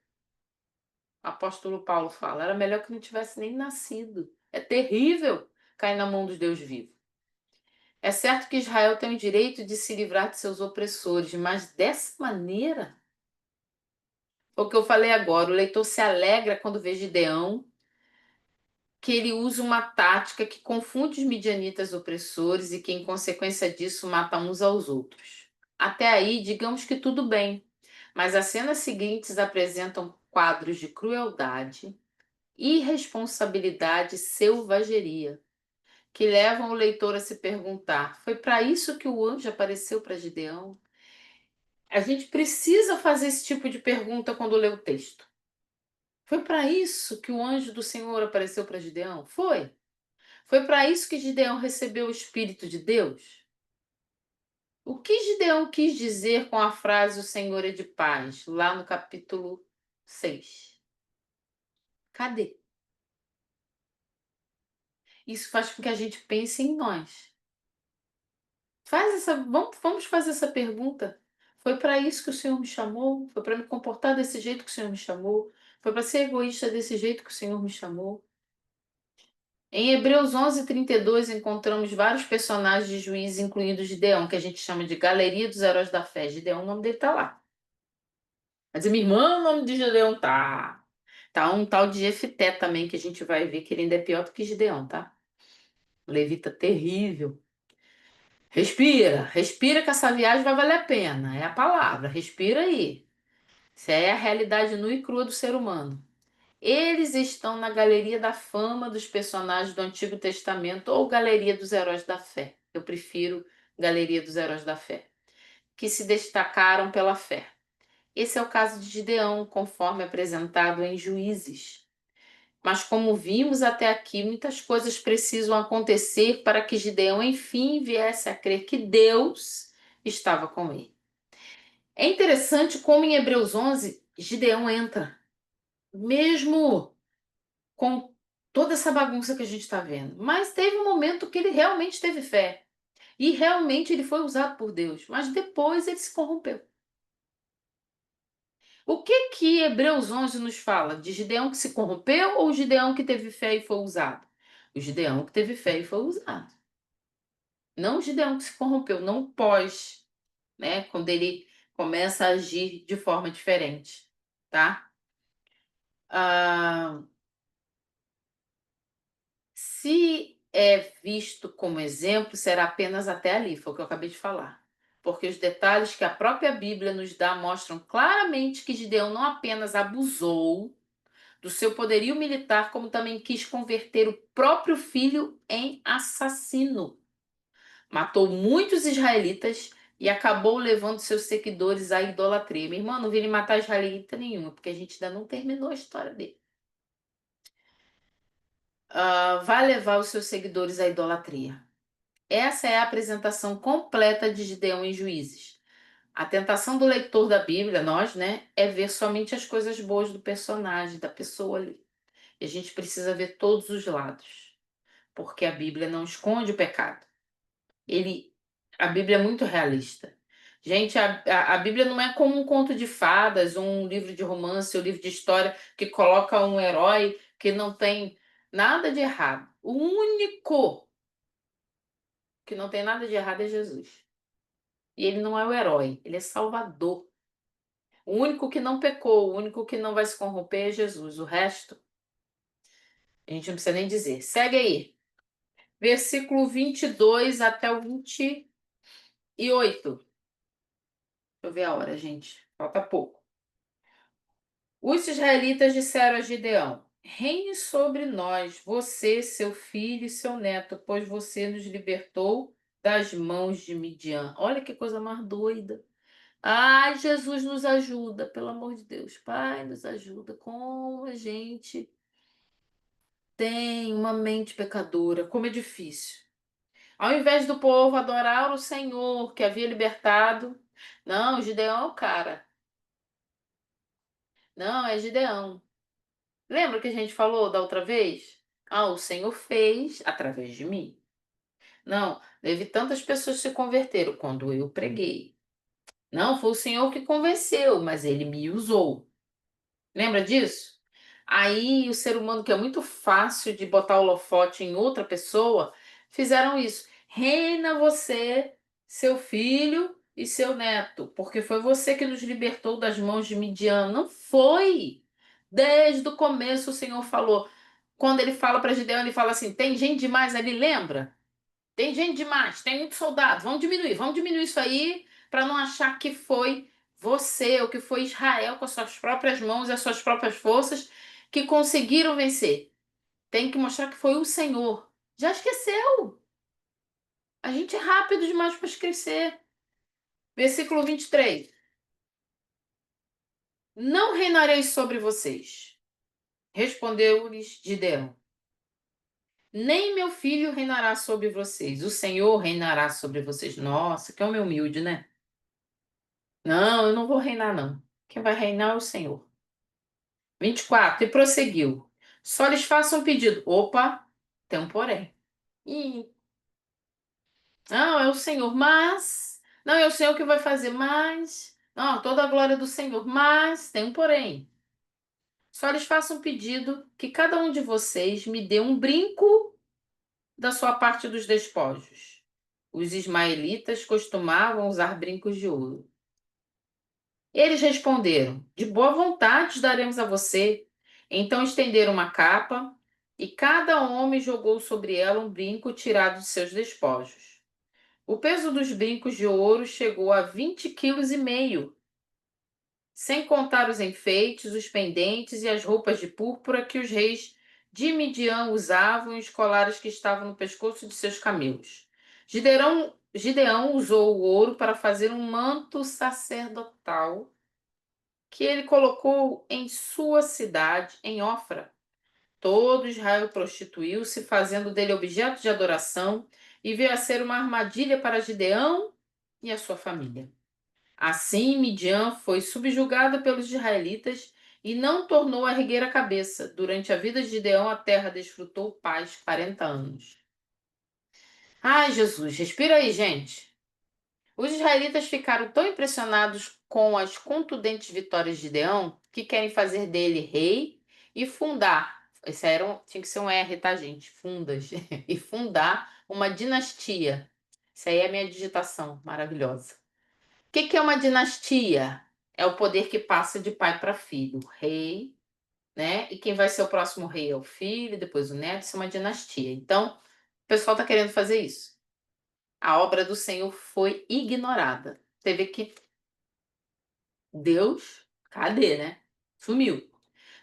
O apóstolo Paulo fala, era melhor que não tivesse nem nascido. É terrível cair na mão dos Deus vivo. É certo que Israel tem o direito de se livrar de seus opressores, mas dessa maneira, o que eu falei agora, o leitor se alegra quando vê Gideão, que ele usa uma tática que confunde os midianitas opressores e que, em consequência disso, mata uns aos outros. Até aí, digamos que tudo bem, mas as cenas seguintes apresentam quadros de crueldade, irresponsabilidade e selvageria, que levam o leitor a se perguntar: foi para isso que o anjo apareceu para Gideão? A gente precisa fazer esse tipo de pergunta quando lê o texto. Foi para isso que o anjo do Senhor apareceu para Gideão? Foi. Foi para isso que Gideão recebeu o Espírito de Deus? O que Gideão quis dizer com a frase o Senhor é de paz, lá no capítulo 6? Cadê? Isso faz com que a gente pense em nós. Vamos fazer essa pergunta. Foi para isso que o Senhor me chamou? Foi para me comportar desse jeito que o Senhor me chamou? Foi para ser egoísta desse jeito que o Senhor me chamou? Em Hebreus 11:32 encontramos vários personagens de juízes, incluindo Gideão, que a gente chama de Galeria dos Heróis da Fé. Gideão, o nome dele tá lá. Mas minha irmã, o nome de Gideão tá. Tá um tal de Jefité também, que a gente vai ver que ele ainda é pior do que Gideão, tá? Levita terrível. Respira, respira que essa viagem vai valer a pena. É a palavra, respira aí. Isso é a realidade nua e crua do ser humano. Eles estão na galeria da fama dos personagens do Antigo Testamento ou galeria dos heróis da fé. Eu prefiro galeria dos heróis da fé, que se destacaram pela fé. Esse é o caso de Gideão, conforme apresentado em Juízes. Mas como vimos até aqui, muitas coisas precisam acontecer para que Gideão enfim viesse a crer que Deus estava com ele. É interessante como em Hebreus 11, Gideão entra. mesmo com toda essa bagunça que a gente está vendo. Mas teve um momento que ele realmente teve fé. E realmente ele foi usado por Deus. Mas depois ele se corrompeu. O que que Hebreus 11 nos fala? De Gideão que se corrompeu ou Gideão que teve fé e foi usado? O Gideão que teve fé e foi usado. Não o Gideão que se corrompeu, não pós, né? Quando ele começa a agir de forma diferente, tá? Ah, se é visto como exemplo, será apenas até ali, foi o que eu acabei de falar. Porque os detalhes que a própria Bíblia nos dá mostram claramente que Gideão não apenas abusou do seu poderio militar, como também quis converter o próprio filho em assassino. Matou muitos israelitas e acabou levando seus seguidores à idolatria. Minha irmã, não vi ele matar israelita nenhuma, porque a gente ainda não terminou a história dele. Vai levar os seus seguidores à idolatria. Essa é a apresentação completa de Gideão em Juízes. A tentação do leitor da Bíblia, nós, né, é ver somente as coisas boas do personagem, da pessoa ali. E a gente precisa ver todos os lados, porque a Bíblia não esconde o pecado. A Bíblia é muito realista. Gente, a Bíblia não é como um conto de fadas, um livro de romance, um livro de história que coloca um herói que não tem nada de errado. O único que não tem nada de errado é Jesus. E ele não é o herói, ele é Salvador. O único que não pecou, o único que não vai se corromper é Jesus. O resto, a gente não precisa nem dizer. Segue aí. Versículo 22 até o 28. Deixa eu ver a hora, gente. Falta pouco. Os israelitas disseram a Gideão: Reine sobre nós, você, seu filho e seu neto, pois você nos libertou das mãos de Midian. Olha que coisa mais doida. Ai, Jesus nos ajuda, pelo amor de Deus. Pai, nos ajuda. Como a gente tem uma mente pecadora, como é difícil. Ao invés do povo adorar o Senhor que havia libertado, não, Gideão é o cara. Não, é Gideão. Lembra que a gente falou da outra vez? Ah, o Senhor fez através de mim. Não, teve tantas pessoas que se converteram quando eu preguei. Não, foi o Senhor que convenceu, mas ele me usou. Lembra disso? Aí o ser humano, que é muito fácil de botar o holofote em outra pessoa, fizeram isso. Reina você, seu filho e seu neto, porque foi você que nos libertou das mãos de Midian. Não foi. Desde o começo o Senhor falou. Quando ele fala para Gideão, ele fala assim: tem gente demais ali, lembra? Tem gente demais, tem muitos soldados. Vamos diminuir isso aí para não achar que foi você ou que foi Israel com as suas próprias mãos e as suas próprias forças que conseguiram vencer. Tem que mostrar que foi o Senhor. Já esqueceu? A gente é rápido demais para esquecer. Versículo 23. Não reinarei sobre vocês. Respondeu-lhes Gideão. Nem meu filho reinará sobre vocês. O Senhor reinará sobre vocês. Nossa, que homem humilde, né? Não, eu não vou reinar, não. Quem vai reinar é o Senhor. 24. E prosseguiu. Só lhes faço um pedido. Opa, tem um porém. Ih, não, é o Senhor, mas. Não, é o Senhor que vai fazer, mas. Não, toda a glória do Senhor, mas tem um porém. Só lhes faço um pedido que cada um de vocês me dê um brinco da sua parte dos despojos. Os ismaelitas costumavam usar brincos de ouro. Eles responderam: De boa vontade daremos a você. Então estenderam uma capa e cada homem jogou sobre ela um brinco tirado de seus despojos. O peso dos brincos de ouro chegou a 20,5 quilos, sem contar os enfeites, os pendentes e as roupas de púrpura que os reis de Midian usavam e os colares que estavam no pescoço de seus camelos. Gideão usou o ouro para fazer um manto sacerdotal que ele colocou em sua cidade, em Ofra. Todo Israel prostituiu-se, fazendo dele objeto de adoração, e veio a ser uma armadilha para Gideão e a sua família. Assim, Midian foi subjugada pelos israelitas e não tornou a erguer a cabeça. Durante a vida de Gideão, a terra desfrutou paz 40 anos. Ai, Jesus, respira aí, gente. Os israelitas ficaram tão impressionados com as contundentes vitórias de Gideão que querem fazer dele rei e fundar. Esse era tinha que ser um R, tá, gente? Fundas. E fundar uma dinastia. Isso aí é a minha digitação maravilhosa. O que que é uma dinastia? É o poder que passa de pai para filho. Rei, né? E quem vai ser o próximo rei é o filho, depois o neto. Isso é uma dinastia. Então, o pessoal está querendo fazer isso. A obra do Senhor foi ignorada. Teve que Deus, cadê, né? Sumiu.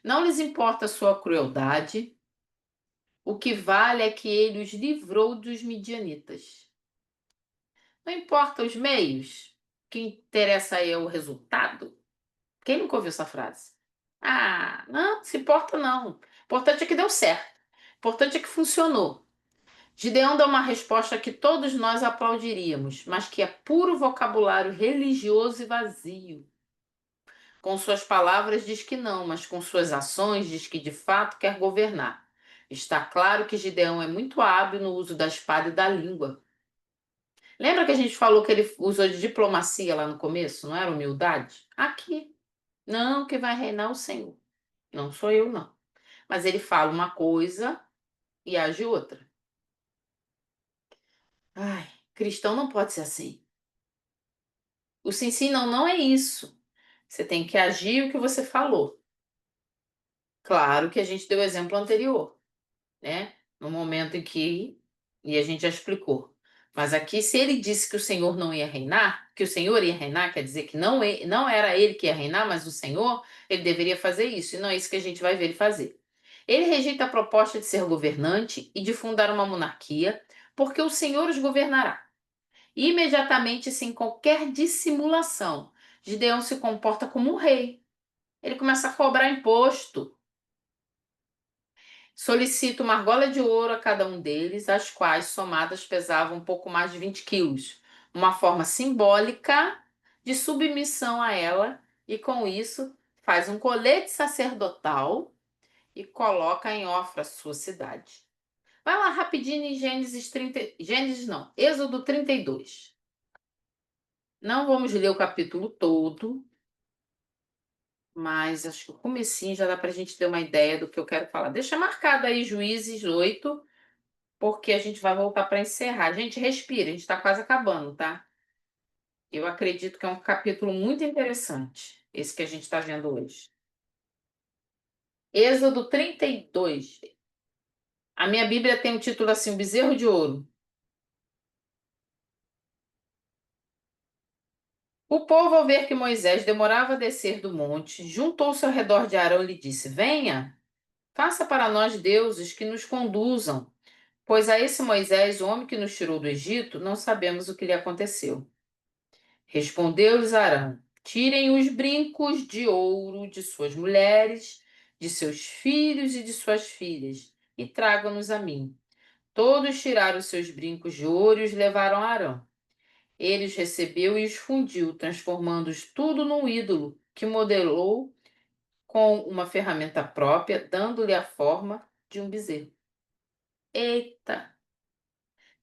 Não lhes importa a sua crueldade, o que vale é que ele os livrou dos midianitas. Não importa os meios, o que interessa é o resultado. Quem nunca ouviu essa frase? Ah, não se importa não. O importante é que deu certo. O importante é que funcionou. Gideão dá uma resposta que todos nós aplaudiríamos, mas que é puro vocabulário religioso e vazio. Com suas palavras diz que não, mas com suas ações diz que de fato quer governar. Está claro que Gideão é muito hábil no uso da espada e da língua. Lembra que a gente falou que ele usou de diplomacia lá no começo? Não era humildade? Aqui. Não, que vai reinar o Senhor. Não sou eu, não. Mas ele fala uma coisa e age outra. Ai, cristão não pode ser assim. O sim, sim, não, não é isso. Você tem que agir o que você falou. Claro que a gente deu o exemplo anterior, né? No momento em que, e a gente já explicou. Mas aqui, se ele disse que o Senhor não ia reinar, que o Senhor ia reinar, quer dizer que não, não era ele que ia reinar, mas o Senhor, ele deveria fazer isso. E não é isso que a gente vai ver ele fazer. Ele rejeita a proposta de ser governante e de fundar uma monarquia, porque o Senhor os governará. Imediatamente, sem qualquer dissimulação, Gideão se comporta como um rei. Ele começa a cobrar imposto. Solicita uma argola de ouro a cada um deles, as quais somadas pesavam um pouco mais de 20 quilos. Uma forma simbólica de submissão a ela, e com isso faz um colete sacerdotal e coloca em Ofra, sua cidade. Vai lá rapidinho em Gênesis 30, Gênesis não, Êxodo 32. Não vamos ler o capítulo todo, mas acho que o comecinho já dá para a gente ter uma ideia do que eu quero falar. Deixa marcado aí Juízes 8, porque a gente vai voltar para encerrar. Gente, respira, a gente está quase acabando, tá? Eu acredito que é um capítulo muito interessante, esse que a gente está vendo hoje. Êxodo 32. A minha Bíblia tem o título assim, o bezerro de ouro. O povo, ao ver que Moisés demorava a descer do monte, juntou-se ao redor de Arão e lhe disse: Venha, faça para nós deuses que nos conduzam, pois a esse Moisés, o homem que nos tirou do Egito, não sabemos o que lhe aconteceu. Respondeu-lhes Arão: Tirem os brincos de ouro de suas mulheres, de seus filhos e de suas filhas, e tragam-nos a mim. Todos tiraram seus brincos de ouro e os levaram a Arão. Ele os recebeu e os fundiu, transformando-os tudo num ídolo, que modelou com uma ferramenta própria, dando-lhe a forma de um bezerro. Eita!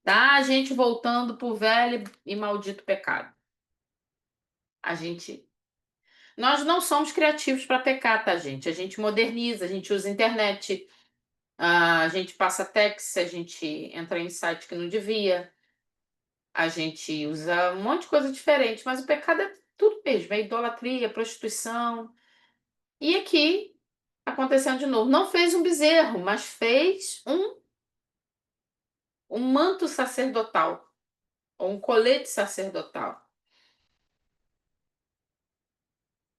Tá a gente voltando pro velho e maldito pecado. A gente Nós não somos criativos para pecar, tá, gente? A gente moderniza, a gente usa internet, a gente passa text, a gente entra em site que não devia, a gente usa um monte de coisa diferente, mas o pecado é tudo mesmo, é idolatria, prostituição. E aqui, acontecendo de novo, não fez um bezerro, mas fez um manto sacerdotal, ou um colete sacerdotal.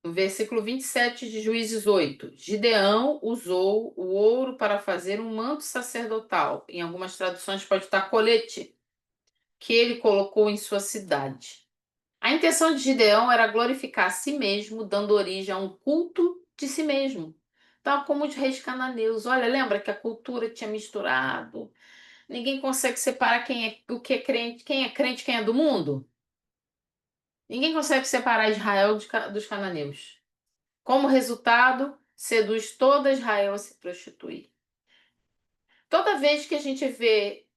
No versículo 27 de Juízes 8, Gideão usou o ouro para fazer um manto sacerdotal. Em algumas traduções pode estar colete, que ele colocou em sua cidade. A intenção de Gideão era glorificar a si mesmo, dando origem a um culto de si mesmo. Tal como os reis cananeus. Olha, lembra que a cultura tinha misturado. Ninguém consegue separar quem é o que é crente, quem é do mundo. Ninguém consegue separar Israel dos cananeus. Como resultado, seduz toda Israel a se prostituir. Toda vez que a gente vê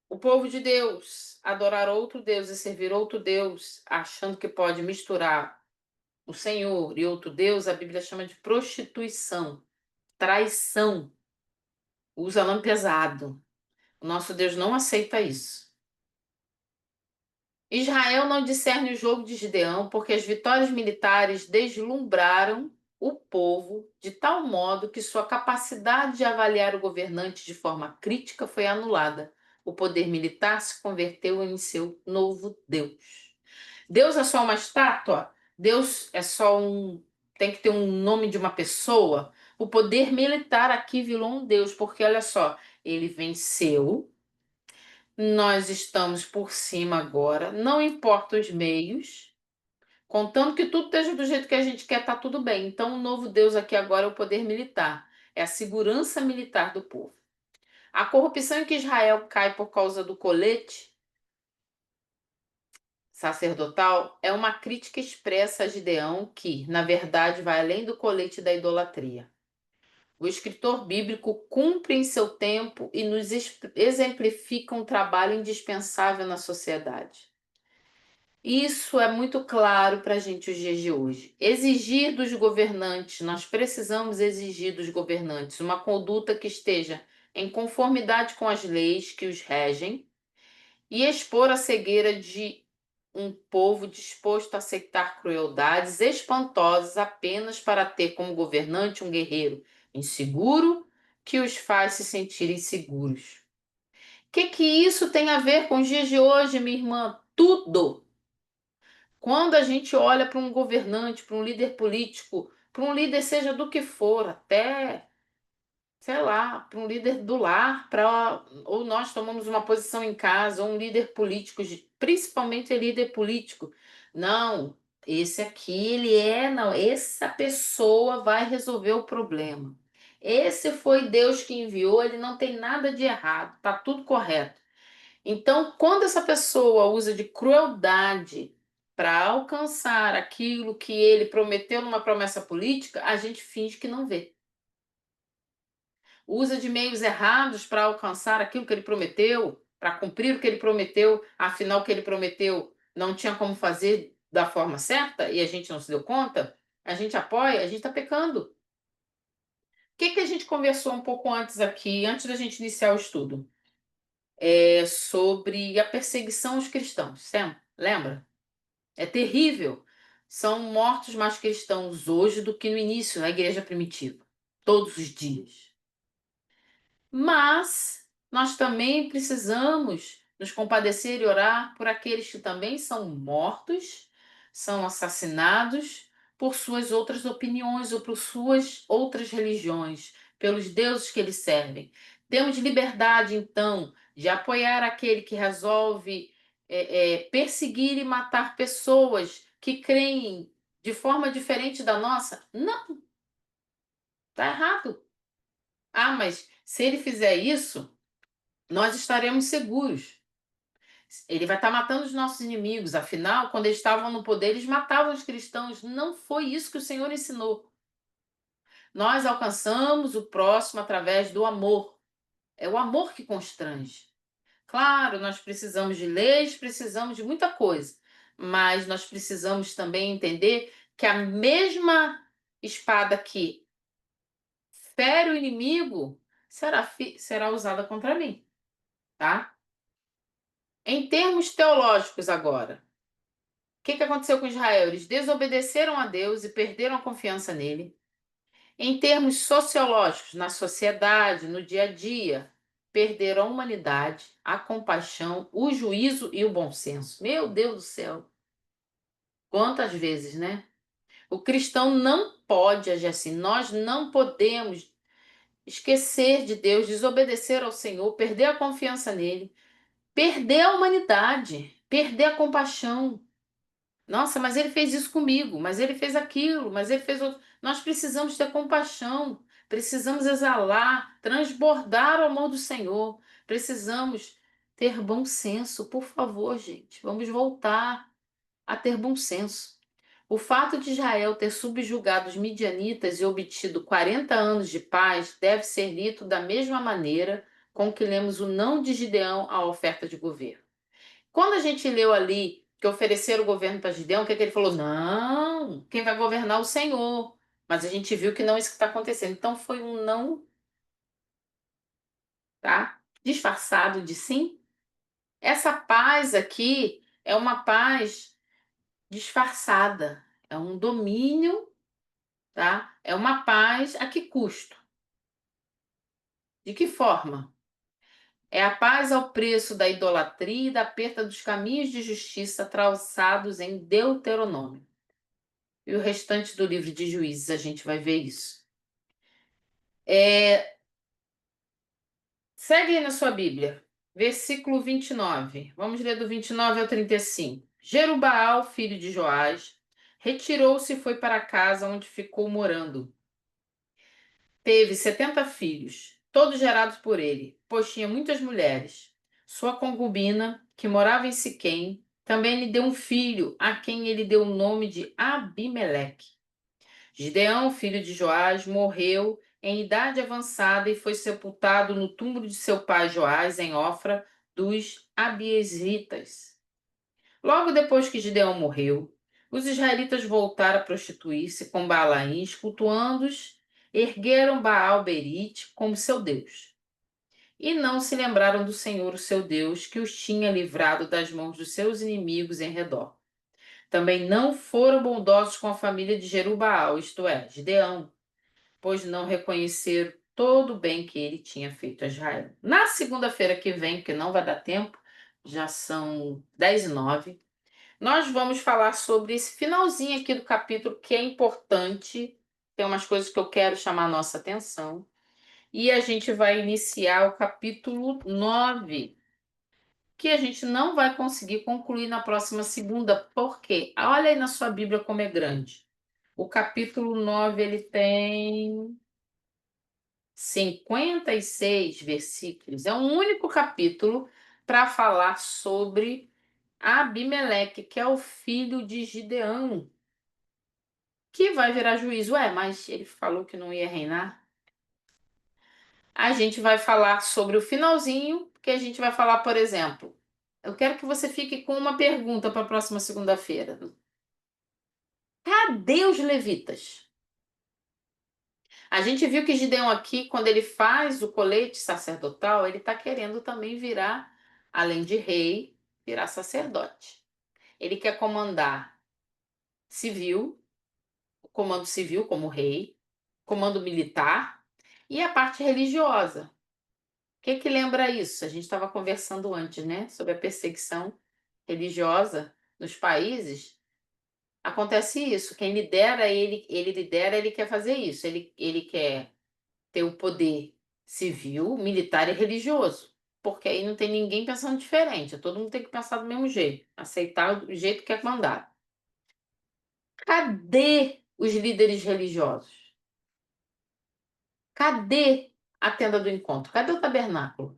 o povo de Deus adorar outro Deus e servir outro Deus, achando que pode misturar o Senhor e outro Deus, a Bíblia chama de prostituição, traição, usa nome pesado. O nosso Deus não aceita isso. Israel não discerne o jogo de Gideão, porque as vitórias militares deslumbraram o povo de tal modo que sua capacidade de avaliar o governante de forma crítica foi anulada. O poder militar se converteu em seu novo Deus. Deus é só uma estátua? Deus é só um. Tem que ter um nome de uma pessoa? O poder militar aqui virou um Deus, porque olha só, ele venceu. Nós estamos por cima agora, não importa os meios, contando que tudo esteja do jeito que a gente quer, tá tudo bem. Então, o novo Deus aqui agora é o poder militar, é a segurança militar do povo. A corrupção em que Israel cai por causa do colete sacerdotal é uma crítica expressa a Gideão que, na verdade, vai além do colete da idolatria. O escritor bíblico cumpre em seu tempo e nos exemplifica um trabalho indispensável na sociedade. Isso é muito claro para a gente os dias de hoje. Exigir dos governantes, nós precisamos exigir dos governantes uma conduta que esteja em conformidade com as leis que os regem e expor a cegueira de um povo disposto a aceitar crueldades espantosas apenas para ter como governante um guerreiro inseguro que os faz se sentirem seguros. O que isso tem a ver com os dias de hoje, minha irmã? Tudo! Quando a gente olha para um governante, para um líder político, para um líder seja do que for, até, sei lá, para um líder do lar, ou nós tomamos uma posição em casa, ou um líder político, principalmente líder político. Não, esse aqui, não, essa pessoa vai resolver o problema. Esse foi Deus que enviou, ele não tem nada de errado, tá tudo correto. Então, quando essa pessoa usa de crueldade para alcançar aquilo que ele prometeu numa promessa política, a gente finge que não vê. Usa de meios errados para alcançar aquilo que ele prometeu, para cumprir o que ele prometeu, afinal, o que ele prometeu não tinha como fazer da forma certa e a gente não se deu conta, a gente apoia, a gente está pecando. O que a gente conversou um pouco antes aqui, antes da gente iniciar o estudo? Sobre a perseguição aos cristãos, lembra? É terrível. São mortos mais cristãos hoje do que no início, na igreja primitiva, todos os dias. Mas nós também precisamos nos compadecer e orar por aqueles que também são mortos, são assassinados por suas outras opiniões ou por suas outras religiões, pelos deuses que eles servem. Temos liberdade, então, de apoiar aquele que resolve perseguir e matar pessoas que creem de forma diferente da nossa? Não, está errado. Ah, mas se ele fizer isso, nós estaremos seguros. Ele vai estar matando os nossos inimigos. Afinal, quando eles estavam no poder, eles matavam os cristãos. Não foi isso que o Senhor ensinou. Nós alcançamos o próximo através do amor. É o amor que constrange. Claro, nós precisamos de leis, precisamos de muita coisa, mas nós precisamos também entender que a mesma espada que fere o inimigo será usada contra mim, tá? Em termos teológicos agora, o que aconteceu com Israel? Eles desobedeceram a Deus e perderam a confiança nele. Em termos sociológicos, na sociedade, no dia a dia, perderam a humanidade, a compaixão, o juízo e o bom senso. Meu Deus do céu! Quantas vezes, né? O cristão não pode agir assim. Nós não podemos esquecer de Deus, desobedecer ao Senhor, perder a confiança nele, perder a humanidade, perder a compaixão. Nossa, mas ele fez isso comigo, mas ele fez aquilo, mas ele fez outro. Nós precisamos ter compaixão, precisamos exalar, transbordar o amor do Senhor, precisamos ter bom senso, por favor, gente. Vamos voltar a ter bom senso. O fato de Israel ter subjugado os midianitas e obtido 40 anos de paz deve ser lido da mesma maneira com que lemos o não de Gideão à oferta de governo. Quando a gente leu ali que ofereceram o governo para Gideão, o que é que ele falou? Não, quem vai governar é o Senhor. Mas a gente viu que não é isso que está acontecendo. Então foi um não, tá? Disfarçado de sim. Essa paz aqui é uma paz disfarçada, é um domínio, tá? É uma paz a que custo? De que forma? É a paz ao preço da idolatria e da perda dos caminhos de justiça traçados em Deuteronômio. E o restante do livro de Juízes a gente vai ver isso. Segue aí na sua Bíblia, versículo 29. Vamos ler do 29 ao 35. Jerubaal, filho de Joás, retirou-se e foi para a casa onde ficou morando. Teve 70 filhos, todos gerados por ele, pois tinha muitas mulheres. Sua concubina, que morava em Siquém, também lhe deu um filho, a quem ele deu o nome de Abimeleque. Gideão, filho de Joás, morreu em idade avançada e foi sepultado no túmulo de seu pai Joás, em Ofra dos Abiesitas. Logo depois que Gideão morreu, os israelitas voltaram a prostituir-se com Baalaíns, cultuando-os, ergueram Baal-Berite como seu Deus. E não se lembraram do Senhor, o seu Deus, que os tinha livrado das mãos dos seus inimigos em redor. Também não foram bondosos com a família de Jerubaal, isto é, Gideão, pois não reconheceram todo o bem que ele tinha feito a Israel. Na segunda-feira que vem, que não vai dar tempo, já são 10h09, nós vamos falar sobre esse finalzinho aqui do capítulo, que é importante, tem umas coisas que eu quero chamar a nossa atenção, e a gente vai iniciar o capítulo 9, que a gente não vai conseguir concluir na próxima segunda, porque olha aí na sua Bíblia como é grande. O capítulo 9 ele tem 56 versículos. É um único capítulo para falar sobre Abimeleque, que é o filho de Gideão, que vai virar juiz. Ué, mas ele falou que não ia reinar. A gente vai falar sobre o finalzinho, que a gente vai falar, por exemplo, eu quero que você fique com uma pergunta para a próxima segunda-feira. Cadê os levitas? A gente viu que Gideão aqui, quando ele faz o colete sacerdotal, ele está querendo também virar, além de rei, virar sacerdote. Ele quer comandar civil, o comando civil como rei, comando militar e a parte religiosa. O que que lembra isso? A gente estava conversando antes, né, sobre a perseguição religiosa nos países. Acontece isso. Quem lidera, ele lidera, ele quer fazer isso. Ele quer ter o poder civil, militar e religioso. Porque aí não tem ninguém pensando diferente. Todo mundo tem que pensar do mesmo jeito. Aceitar o jeito que é mandado. Cadê os líderes religiosos? Cadê a tenda do encontro? Cadê o tabernáculo?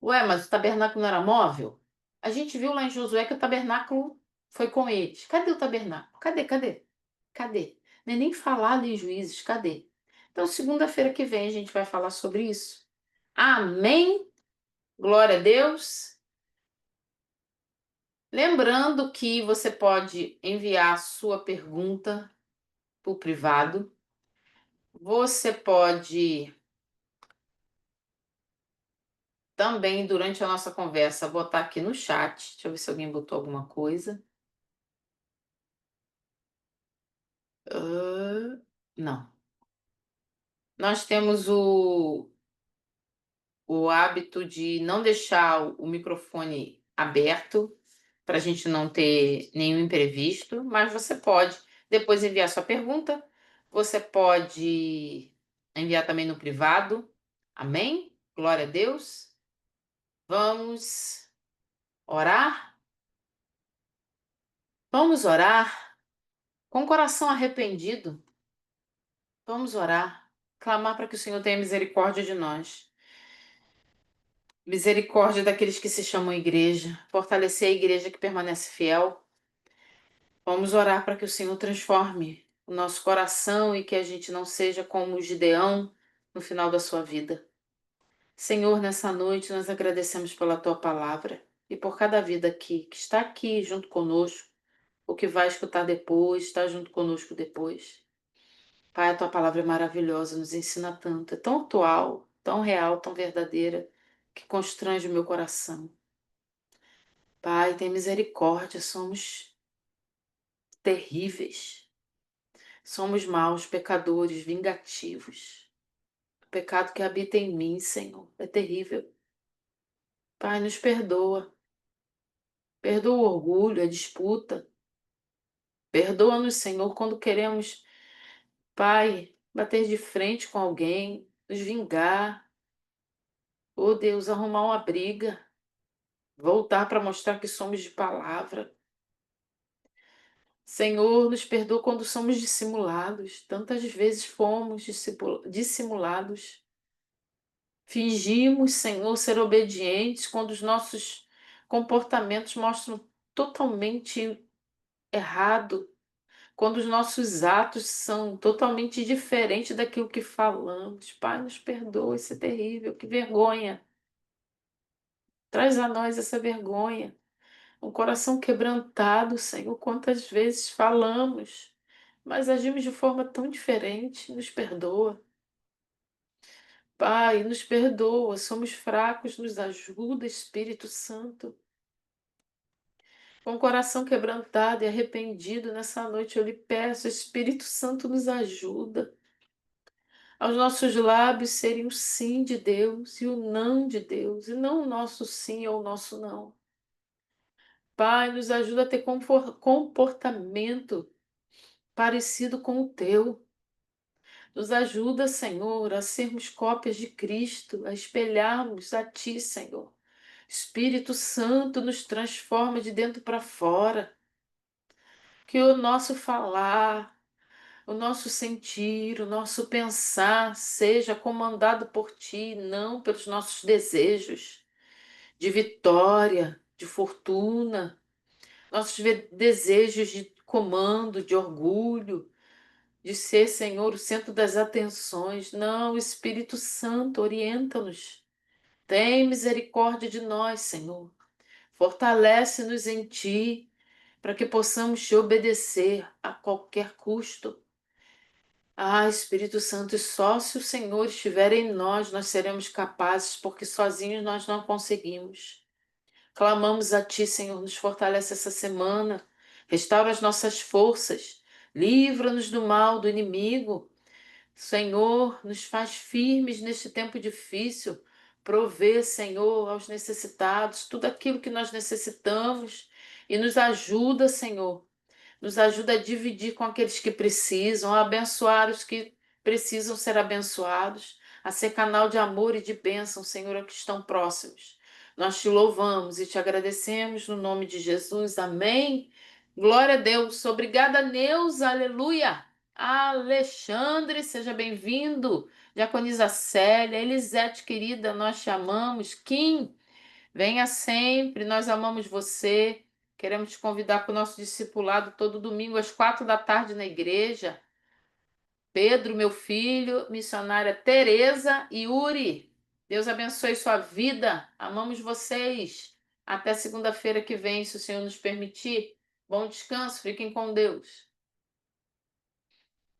Ué, mas o tabernáculo não era móvel? A gente viu lá em Josué que o tabernáculo foi com eles. Cadê o tabernáculo? Cadê? Cadê? Cadê? Nem falado em Juízes, cadê? Então, segunda-feira que vem a gente vai falar sobre isso. Amém? Glória a Deus. Lembrando que você pode enviar sua pergunta por privado. Você pode também, durante a nossa conversa, botar aqui no chat. Deixa eu ver se alguém botou alguma coisa. Não. Nós temos o hábito de não deixar o microfone aberto para a gente não ter nenhum imprevisto, mas você pode depois enviar sua pergunta. Você pode enviar também no privado. Amém? Glória a Deus. Vamos orar? Vamos orar com o coração arrependido. Vamos orar. Clamar para que o Senhor tenha misericórdia de nós. Misericórdia daqueles que se chamam igreja. Fortalecer a igreja que permanece fiel. Vamos orar para que o Senhor transforme o nosso coração e que a gente não seja como o Gideão no final da sua vida. Senhor, nessa noite nós agradecemos pela tua palavra e por cada vida aqui que está aqui junto conosco, ou que vai escutar depois, está junto conosco depois. Pai, a tua palavra é maravilhosa, nos ensina tanto, é tão atual, tão real, tão verdadeira, que constrange o meu coração. Pai, tem misericórdia, somos terríveis, somos maus, pecadores, vingativos. O pecado que habita em mim, Senhor, é terrível. Pai, nos perdoa. Perdoa o orgulho, a disputa. Perdoa-nos, Senhor, quando queremos, Pai, bater de frente com alguém, nos vingar. Oh Deus, arrumar uma briga, voltar para mostrar que somos de palavra. Senhor, nos perdoa quando somos dissimulados. Tantas vezes fomos dissimulados. Fingimos, Senhor, ser obedientes quando os nossos comportamentos mostram totalmente errado, quando os nossos atos são totalmente diferentes daquilo que falamos. Pai, nos perdoa, isso é terrível, que vergonha. Traz a nós essa vergonha. Um coração quebrantado, Senhor, quantas vezes falamos, mas agimos de forma tão diferente. Nos perdoa. Pai, nos perdoa, somos fracos, nos ajuda, Espírito Santo. Com o coração quebrantado e arrependido, nessa noite eu lhe peço, Espírito Santo, nos ajuda. Aos nossos lábios serem o sim de Deus e o não de Deus, e não o nosso sim ou o nosso não. Pai, nos ajuda a ter comportamento parecido com o teu. Nos ajuda, Senhor, a sermos cópias de Cristo, a espelharmos a Ti, Senhor. Espírito Santo nos transforma de dentro para fora. Que o nosso falar, o nosso sentir, o nosso pensar seja comandado por Ti, não pelos nossos desejos de vitória, de fortuna, nossos desejos de comando, de orgulho, de ser, Senhor, o centro das atenções. Não, Espírito Santo, orienta-nos. Tem misericórdia de nós, Senhor. Fortalece-nos em Ti, para que possamos Te obedecer a qualquer custo. Ah, Espírito Santo, e só se o Senhor estiver em nós, nós seremos capazes, porque sozinhos nós não conseguimos. Clamamos a Ti, Senhor, nos fortalece essa semana, restaura as nossas forças, livra-nos do mal, do inimigo. Senhor, nos faz firmes neste tempo difícil, provê, Senhor, aos necessitados tudo aquilo que nós necessitamos e nos ajuda, Senhor. Nos ajuda a dividir com aqueles que precisam, a abençoar os que precisam ser abençoados, a ser canal de amor e de bênção, Senhor, aos que estão próximos. Nós te louvamos e te agradecemos no nome de Jesus. Amém. Glória a Deus. Obrigada, Neuza. Aleluia. Alexandre, seja bem-vindo. Diaconisa Célia, Elisete, querida, nós te amamos. Kim, venha sempre, nós amamos você. Queremos te convidar para o nosso discipulado todo domingo às 4 da tarde na igreja. Pedro, meu filho, missionária Tereza e Uri. Deus abençoe sua vida. Amamos vocês. Até segunda-feira que vem, se o Senhor nos permitir. Bom descanso, fiquem com Deus.